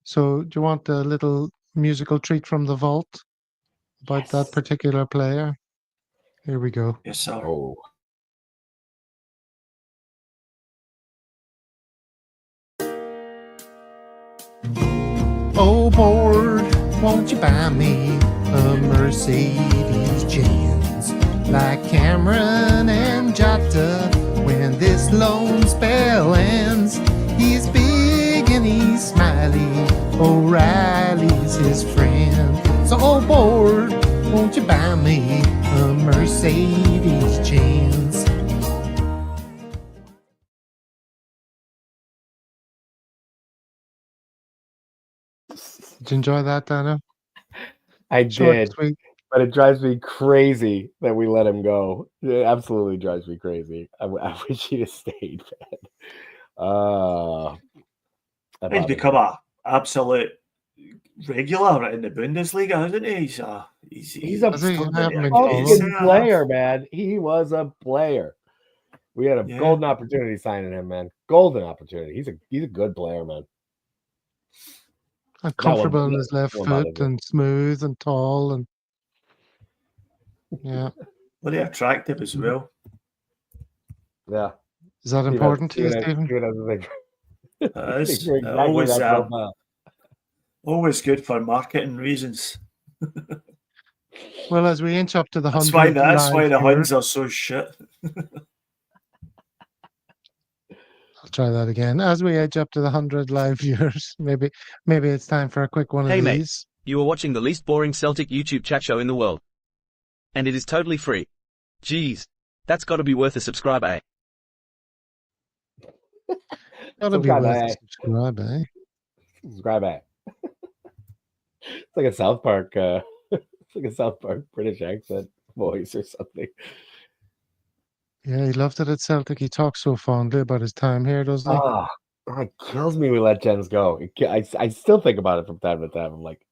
So do you want a little musical treat from the vault about that particular player? Here we go. Yes, sir. Oh, Lord, won't you buy me a Mercedes Benz like Cameron and Jota when this loan spell ends? He's big and he's smiley, O'Reilly's his friend. So, oh, Lord, won't you buy me a Mercedes Benz? Did you enjoy that, Dana? I did, but it drives me crazy that we let him go. It absolutely drives me crazy. I wish he'd have stayed, man. He's become an absolute regular in the Bundesliga, hasn't he? He's a good player, man. He was a player. We had a golden opportunity signing him, man. Golden opportunity. He's a good player, man. And comfortable in his left foot and smooth and tall and very attractive as well. Yeah. Is that important to you, Stephen? Always good for marketing reasons. Well, as we inch up to the 100, that's why the Huns are so shit. I'll try that again. As we edge up to the 100 live viewers, maybe it's time for a quick one of these. Hey, mate, you are watching the least boring Celtic YouTube chat show in the world. And it is totally free. Jeez, that's got to be worth a subscribe, eh? Gotta be worth a subscribe, eh? Subscribe, eh? It's like a South Park, British accent voice or something. Yeah, he loved it at Celtic. He talks so fondly about his time here, doesn't he? It kills me we let Jens go. I still think about it from time to time. I'm like,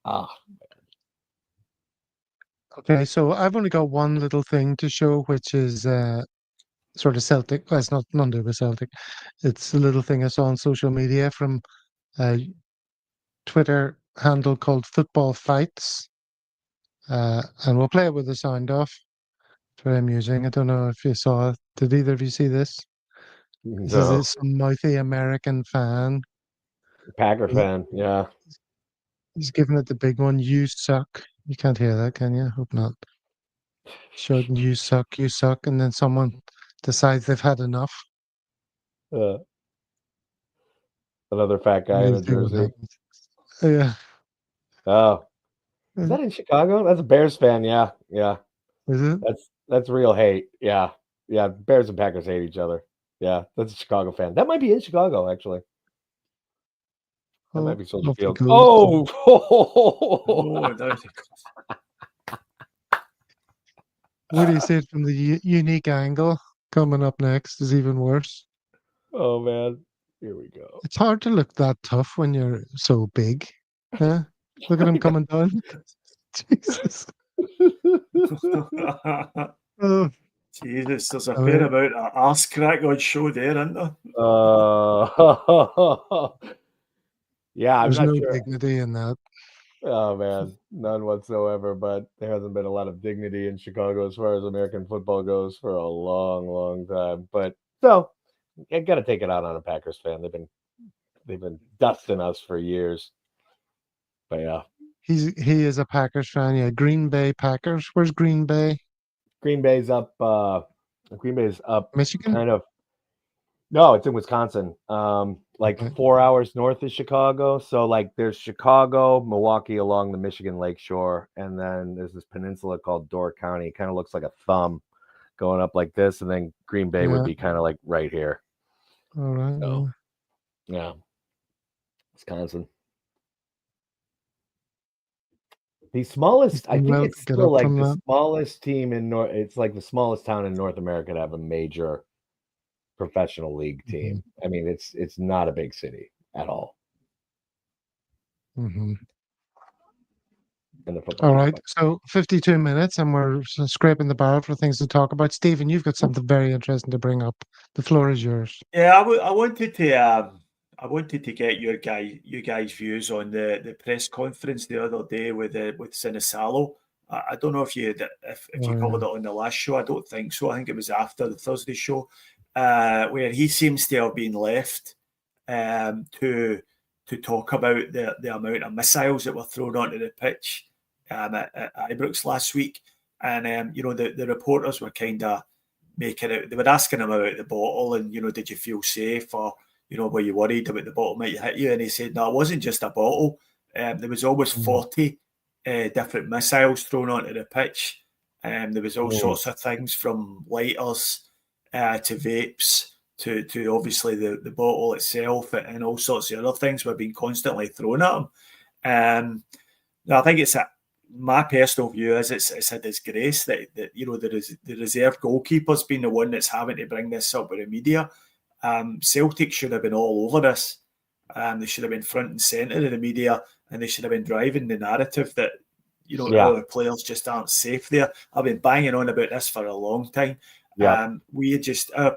Okay, so I've only got one little thing to show, which is sort of Celtic. Well, it's not none to do with Celtic. It's a little thing I saw on social media from Twitter handle called Football Fights, and we'll play it with the sound off. It's very amusing. I don't know if you saw it. Did either of you see this? This is some mouthy American fan. Packer fan, yeah. He's giving it the big one. You suck. You can't hear that, can you? Hope not. Shouting, you suck, and then someone decides they've had enough. Another fat guy in a jersey. Yeah. Oh, is that in Chicago? That's a Bears fan. Yeah. Is it? That's real hate. Yeah. Bears and Packers hate each other. Yeah, that's a Chicago fan. That might be in Chicago, actually. That might be Soldier Field. Oh! What do you say from the unique angle? Coming up next is even worse. Oh, man. Here we go. It's hard to look that tough when you're so big. Huh? Look at him coming down. Jesus. Oh. Jesus, there's a fair amount of arse crack on show there, isn't there? Yeah, I'm There's not no sure. dignity in that. Oh, man. None whatsoever, but there hasn't been a lot of dignity in Chicago as far as American football goes for a long, long time. But so I got to take it out on a Packers fan. They've been dusting us for years. But yeah. He is a Packers fan, yeah. Green Bay Packers. Where's Green Bay? Green Bay's up Michigan? kind of. No, it's in Wisconsin. Like 4 hours north of Chicago. So like there's Chicago, Milwaukee along the Michigan Lake Shore, and then there's this peninsula called Door County. It kind of looks like a thumb going up like this, and then Green Bay would be kind of like right here. All right. So, yeah. Wisconsin. The smallest, I think it's still like the smallest team in North. It's like the smallest town in North America to have a major professional league team. I mean, it's not a big city at all. All right, so 52 minutes, and we're scraping the barrel for things to talk about. Stephen, you've got something very interesting to bring up. The floor is yours. Yeah, I wanted to get your guys' views on the press conference the other day with Sinisalo. I don't know if you covered it on the last show. I don't think so. I think it was after the Thursday show, where he seems to have been left to talk about the amount of missiles that were thrown onto the pitch at Ibrox last week. And the reporters were kind of making it. They were asking him about the bottle and did you feel safe, or were you worried about the bottle might hit you? And he said no, it wasn't just a bottle. There was almost 40 different missiles thrown onto the pitch. There was all sorts of things from lighters to vapes to obviously the bottle itself, and all sorts of other things were being constantly thrown at him. I think my personal view is it's a disgrace that the reserve goalkeeper's been the one that's having to bring this up with the media. Celtic should have been all over this. They should have been front and centre of the media, and they should have been driving the narrative that our players just aren't safe there. I've been banging on about this for a long time. Our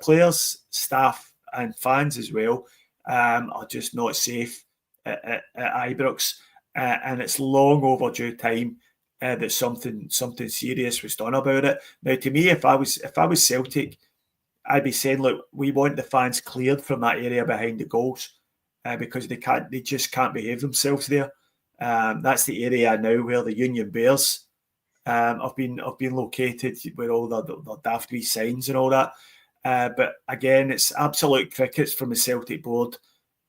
players, staff, and fans as well are just not safe at Ibrox, and it's long overdue time that something serious was done about it. Now, to me, if I was Celtic, I'd be saying, look, we want the fans cleared from that area behind the goals because they just can't behave themselves there. That's the area now where the Union Bears have been located, with all the daft wee signs and all that. But again, it's absolute crickets from the Celtic board,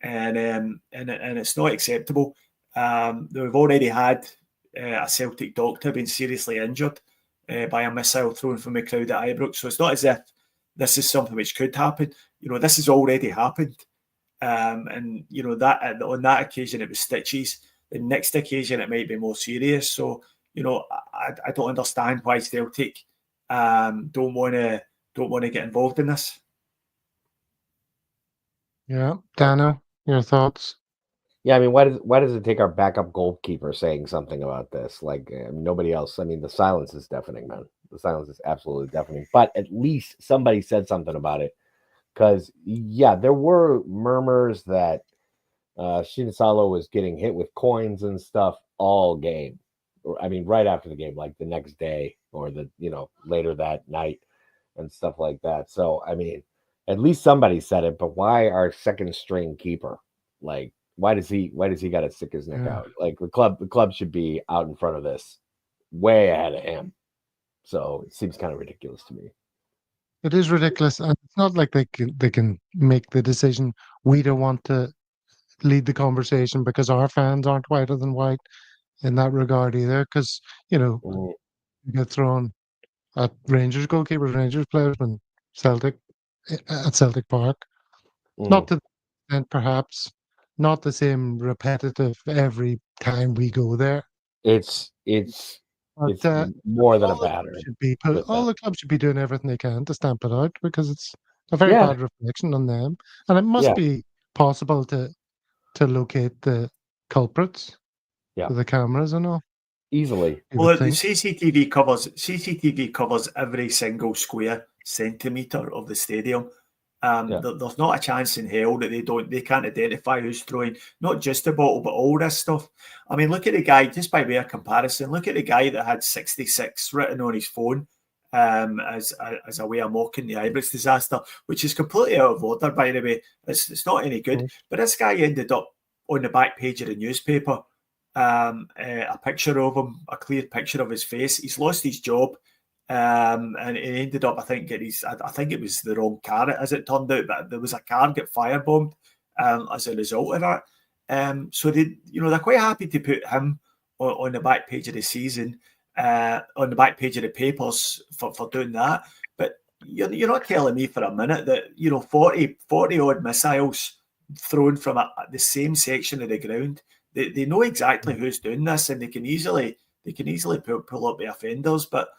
and it's not acceptable. We've already had a Celtic doctor being seriously injured by a missile thrown from a crowd at Ibrox. So it's not as if this is something which could happen. This has already happened. And that on that occasion it was stitches. The next occasion it might be more serious. So I don't understand why Celtic don't want to get involved in this. Yeah, Dano, your thoughts? Yeah, I mean, why does it take our backup goalkeeper saying something about this? Like nobody else. I mean, the silence is deafening, man. The silence is absolutely deafening. But at least somebody said something about it, because there were murmurs that Shinasalo was getting hit with coins and stuff all game. I mean, right after the game, like the next day or later that night and stuff like that. So, I mean, at least somebody said it, but why our second string keeper? Like, why does he got to stick his neck out? Like the club should be out in front of this way ahead of him. So it seems kind of ridiculous to me. It is ridiculous, and it's not like they can make the decision. We don't want to lead the conversation because our fans aren't whiter than white in that regard either. Because you get thrown at Rangers goalkeepers, Rangers players when Celtic at Celtic Park. Not to the extent, perhaps, not the same repetitive every time we go there. It's more than a batter. All the clubs should be doing everything they can to stamp it out because it's a very bad reflection on them, and it must be possible to locate the culprits with the cameras and all easily. Well, the CCTV covers every single square centimetre of the stadium. There's not a chance in hell that they can't identify who's throwing not just the bottle but all this stuff. I mean, look at the guy, just by way of comparison, look at the guy that had 66 written on his phone as a way of mocking the Ibrox disaster, which is completely out of order, by the way. It's not any good. But this guy ended up on the back page of the newspaper, a picture of him, a clear picture of his face. He's lost his job. And it ended up, I think it was the wrong car, as it turned out, but there was a car get firebombed as a result of that. So they're quite happy to put him on the back page of the season, on the back page of the papers for doing that. But you're not telling me for a minute that 40 odd missiles thrown from the same section of the ground. They know exactly who's doing this, and they can easily pull up the offenders, but.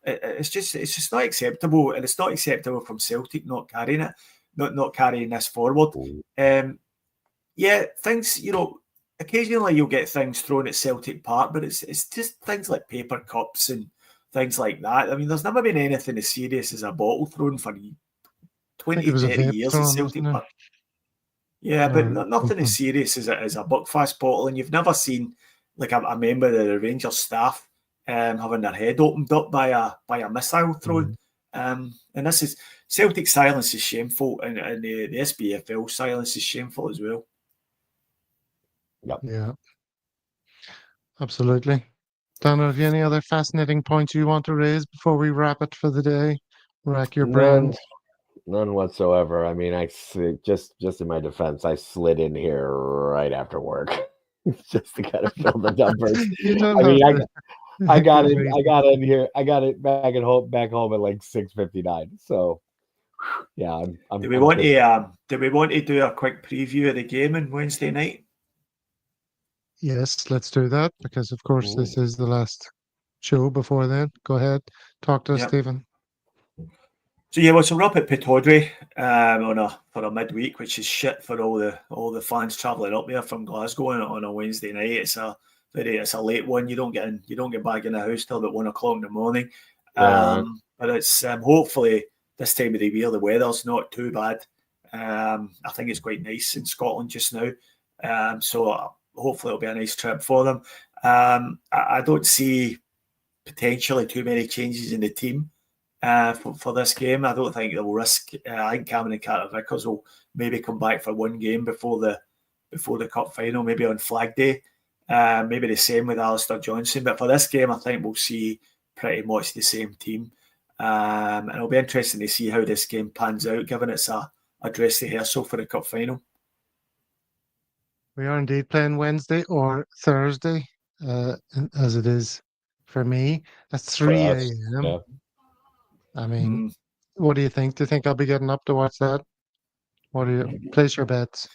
It's just not acceptable, and it's not acceptable from Celtic not carrying it, not carrying this forward. Things, occasionally you'll get things thrown at Celtic Park, but it's just things like paper cups and things like that. I mean, there's never been anything as serious as a bottle thrown for 20, 30 years at Celtic Park. Yeah, but nothing as serious as a Buckfast bottle, and you've never seen like a member of the Rangers staff having their head opened up by a missile thrown. And this is Celtic silence is shameful, and the SBFL silence is shameful as well. Yeah, absolutely. Daniel, have you any other fascinating points you want to raise before we wrap it for the day? Rack your brains. None whatsoever. I mean, just in my defense, I slid in here right after work just to kind of fill the numbers. I got in here. I got it back home at like 6:59. So, yeah, Do we want to do a quick preview of the game on Wednesday night? Yes, let's do that because, of course, this is the last show before then. Go ahead, talk to us, Stephen. So we're up at Pittodrie for a midweek, which is shit for all the fans travelling up there from Glasgow on a Wednesday night. It's a late one. You don't get back in the house till about 1 o'clock in the morning. But it's hopefully this time of the year the weather's not too bad. I think it's quite nice in Scotland just now. So hopefully it'll be a nice trip for them. I don't see potentially too many changes in the team for this game. I don't think they'll risk. I think Cameron and Carter Vickers will maybe come back for one game before the cup final, maybe on Flag Day. Maybe the same with Alistair Johnson, but for this game I think we'll see pretty much the same team, and it'll be interesting to see how this game pans out, given it's a dress rehearsal for the cup final. We are indeed playing Wednesday or Thursday, as it is for me. That's 3 a.m. Yeah. I mean, what do you think? Do you think I'll be getting up to watch that? What do you place your bets?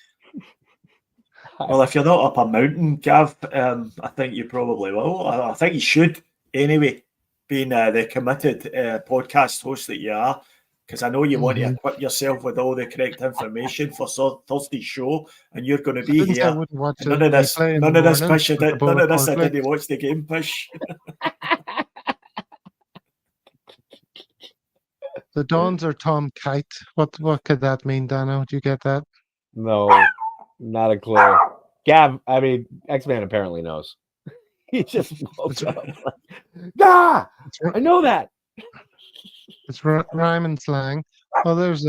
Well, if you're not up a mountain, Gav, I think you probably will. I think you should anyway, being the committed podcast host that you are, because I know you want to equip yourself with all the correct information for Thursday's show, and you're going to be here. None of this push. None of this. I didn't watch the game push. The Dons are Tom Kite. What could that mean, Dano? Do you get that? No, Not a clue. Gav, I mean, X-Man apparently knows. He just woke up. I know that. It's rhyme and slang. Oh, there's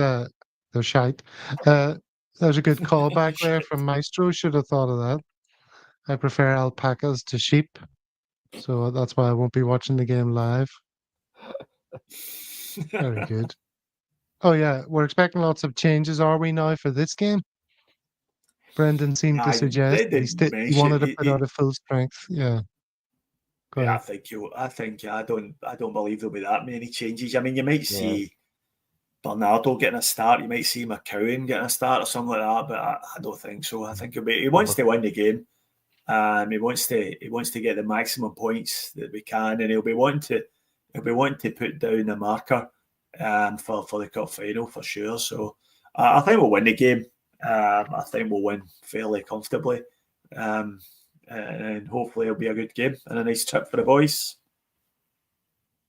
shite. There's a good callback there from Maestro. Should have thought of that. I prefer alpacas to sheep, so that's why I won't be watching the game live. Very good. Oh yeah, we're expecting lots of changes, are we now, for this game? Brendan seemed to suggest he wanted to put out a full strength. Yeah. Yeah, I don't believe there'll be that many changes. I mean, you might see Bernardo getting a start, you might see McCowan getting a start or something like that, but I don't think so. I think he wants to win the game. He wants to get the maximum points that we can, and he'll be wanting to put down the marker for the cup final for sure. So I think we'll win the game. I think we'll win fairly comfortably, and hopefully it'll be a good game and a nice trip for the boys.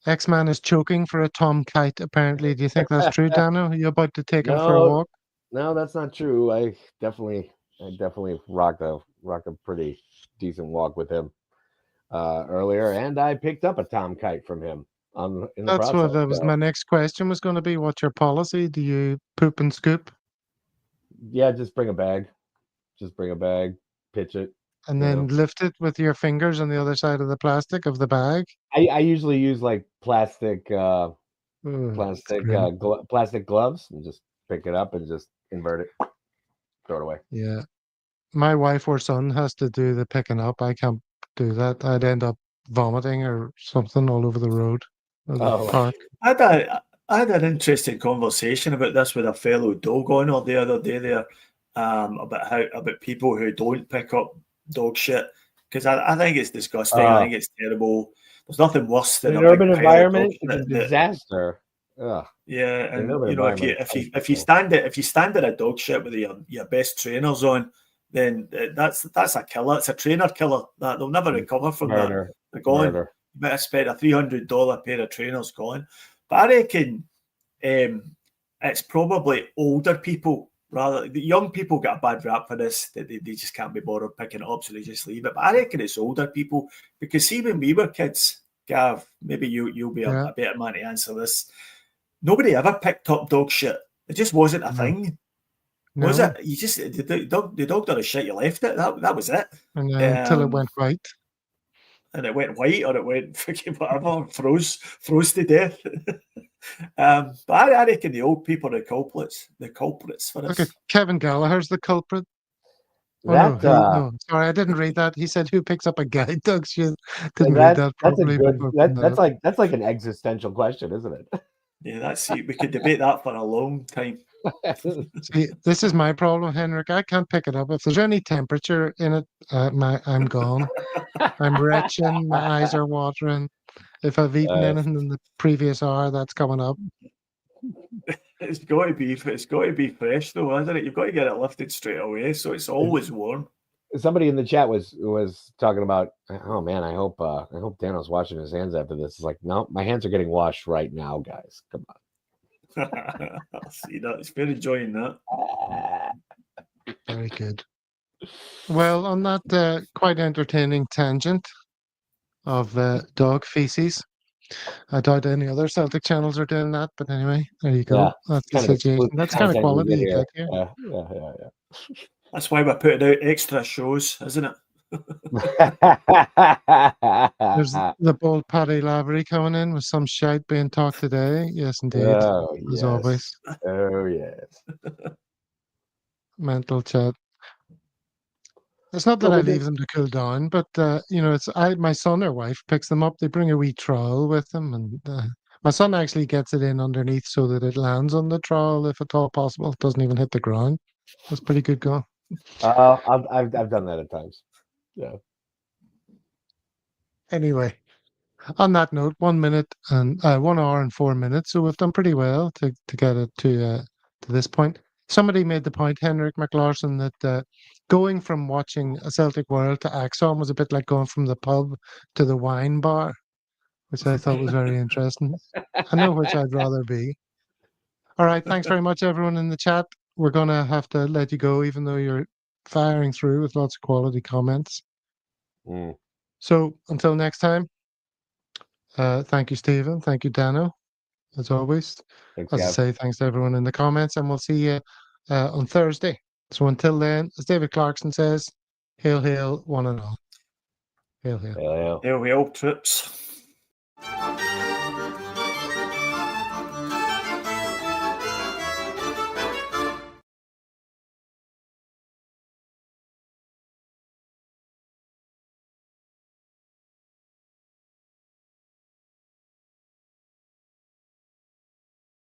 X-Man is choking for a Tom Kite, apparently. Do you think that's true, Dano? Are you about to take him for a walk? No, that's not true. I definitely rocked a pretty decent walk with him earlier, and I picked up a Tom Kite from him in the process. What that was. My next question was going to be, what's your policy? Do you poop and scoop? Yeah, just bring a bag. Just bring a bag, pitch it. And then lift it with your fingers on the other side of the plastic of the bag? I usually use like plastic gloves and just pick it up and just invert it, throw it away. Yeah. My wife or son has to do the picking up. I can't do that. I'd end up vomiting or something all over the road or the park. I had an interesting conversation about this with a fellow dog owner the other day there, about people who don't pick up dog shit, because I think it's disgusting. I think it's terrible. There's nothing worse than an urban environment. It's a disaster. Ugh. Yeah, and if you stand at a dog shit with your best trainers on, then that's a killer. It's a trainer killer. That they'll never recover from that. They're gone. You might have spent a $300 pair of trainers gone. But I reckon it's probably older people. Rather, the young people get a bad rap for this, that they just can't be bothered picking it up, so they just leave it. But I reckon it's older people, because see, when we were kids, Gav, maybe you'll be a better man to answer this. Nobody ever picked up dog shit. It just wasn't a thing. No. Was it? You just the dog did a shit, you left it. That was it. And until it went white. And it went white, or it went freaking whatever, froze to death. But I reckon the old people are the culprits for this. Okay, Kevin Gallagher's the culprit. No, sorry, I didn't read that. He said, "Who picks up a guide dog shit?" Didn't read that properly. That's like an existential question, isn't it? Yeah, we could debate that for a long time. See, this is my problem, Henrik. I can't pick it up. If there's any temperature in it, I'm gone. I'm retching. My eyes are watering. If I've eaten anything in the previous hour, that's coming up. It's got to be fresh, though, hasn't it? You've got to get it lifted straight away, so it's always warm. Somebody in the chat was talking about, oh man, I hope Dano's washing his hands after this. It's like, no, my hands are getting washed right now, guys. Come on. I'll see that. It's been enjoying that. Very good. Well, on that quite entertaining tangent of dog feces, I doubt any other Celtic channels are doing that, but anyway, there you go. That's the situation. That's kind of quality you get here. Yeah. That's why we're putting out extra shows, isn't it? There's the bold Paddy Lavery coming in with some shite being talked today. Yes, indeed. As always. Oh, yes. Mental chat. It's not that I leave them to cool down, but it's my son or wife picks them up. They bring a wee trowel with them, and my son actually gets it in underneath so that it lands on the trowel if at all possible. It doesn't even hit the ground. That's pretty good going. I've done that at times. Yeah. Anyway, on that note, 1 minute and 1 hour and 4 minutes. So we've done pretty well to get it to this point. Somebody made the point, Henrik McLaughlin, that going from watching a Celtic World to Axon was a bit like going from the pub to the wine bar, which I thought was very interesting. I know which I'd rather be. All right, thanks very much, everyone in the chat. We're going to have to let you go, even though you're firing through with lots of quality comments. Mm. So until next time, thank you, Stephen. Thank you, Dano, as always. Thanks, As I Gav. say, thanks to everyone in the comments, and we'll see you on Thursday. So until then, as David Clarkson says, hail, hail, one and all. Hail, hail. Hail, hail. Hail, hail, troops.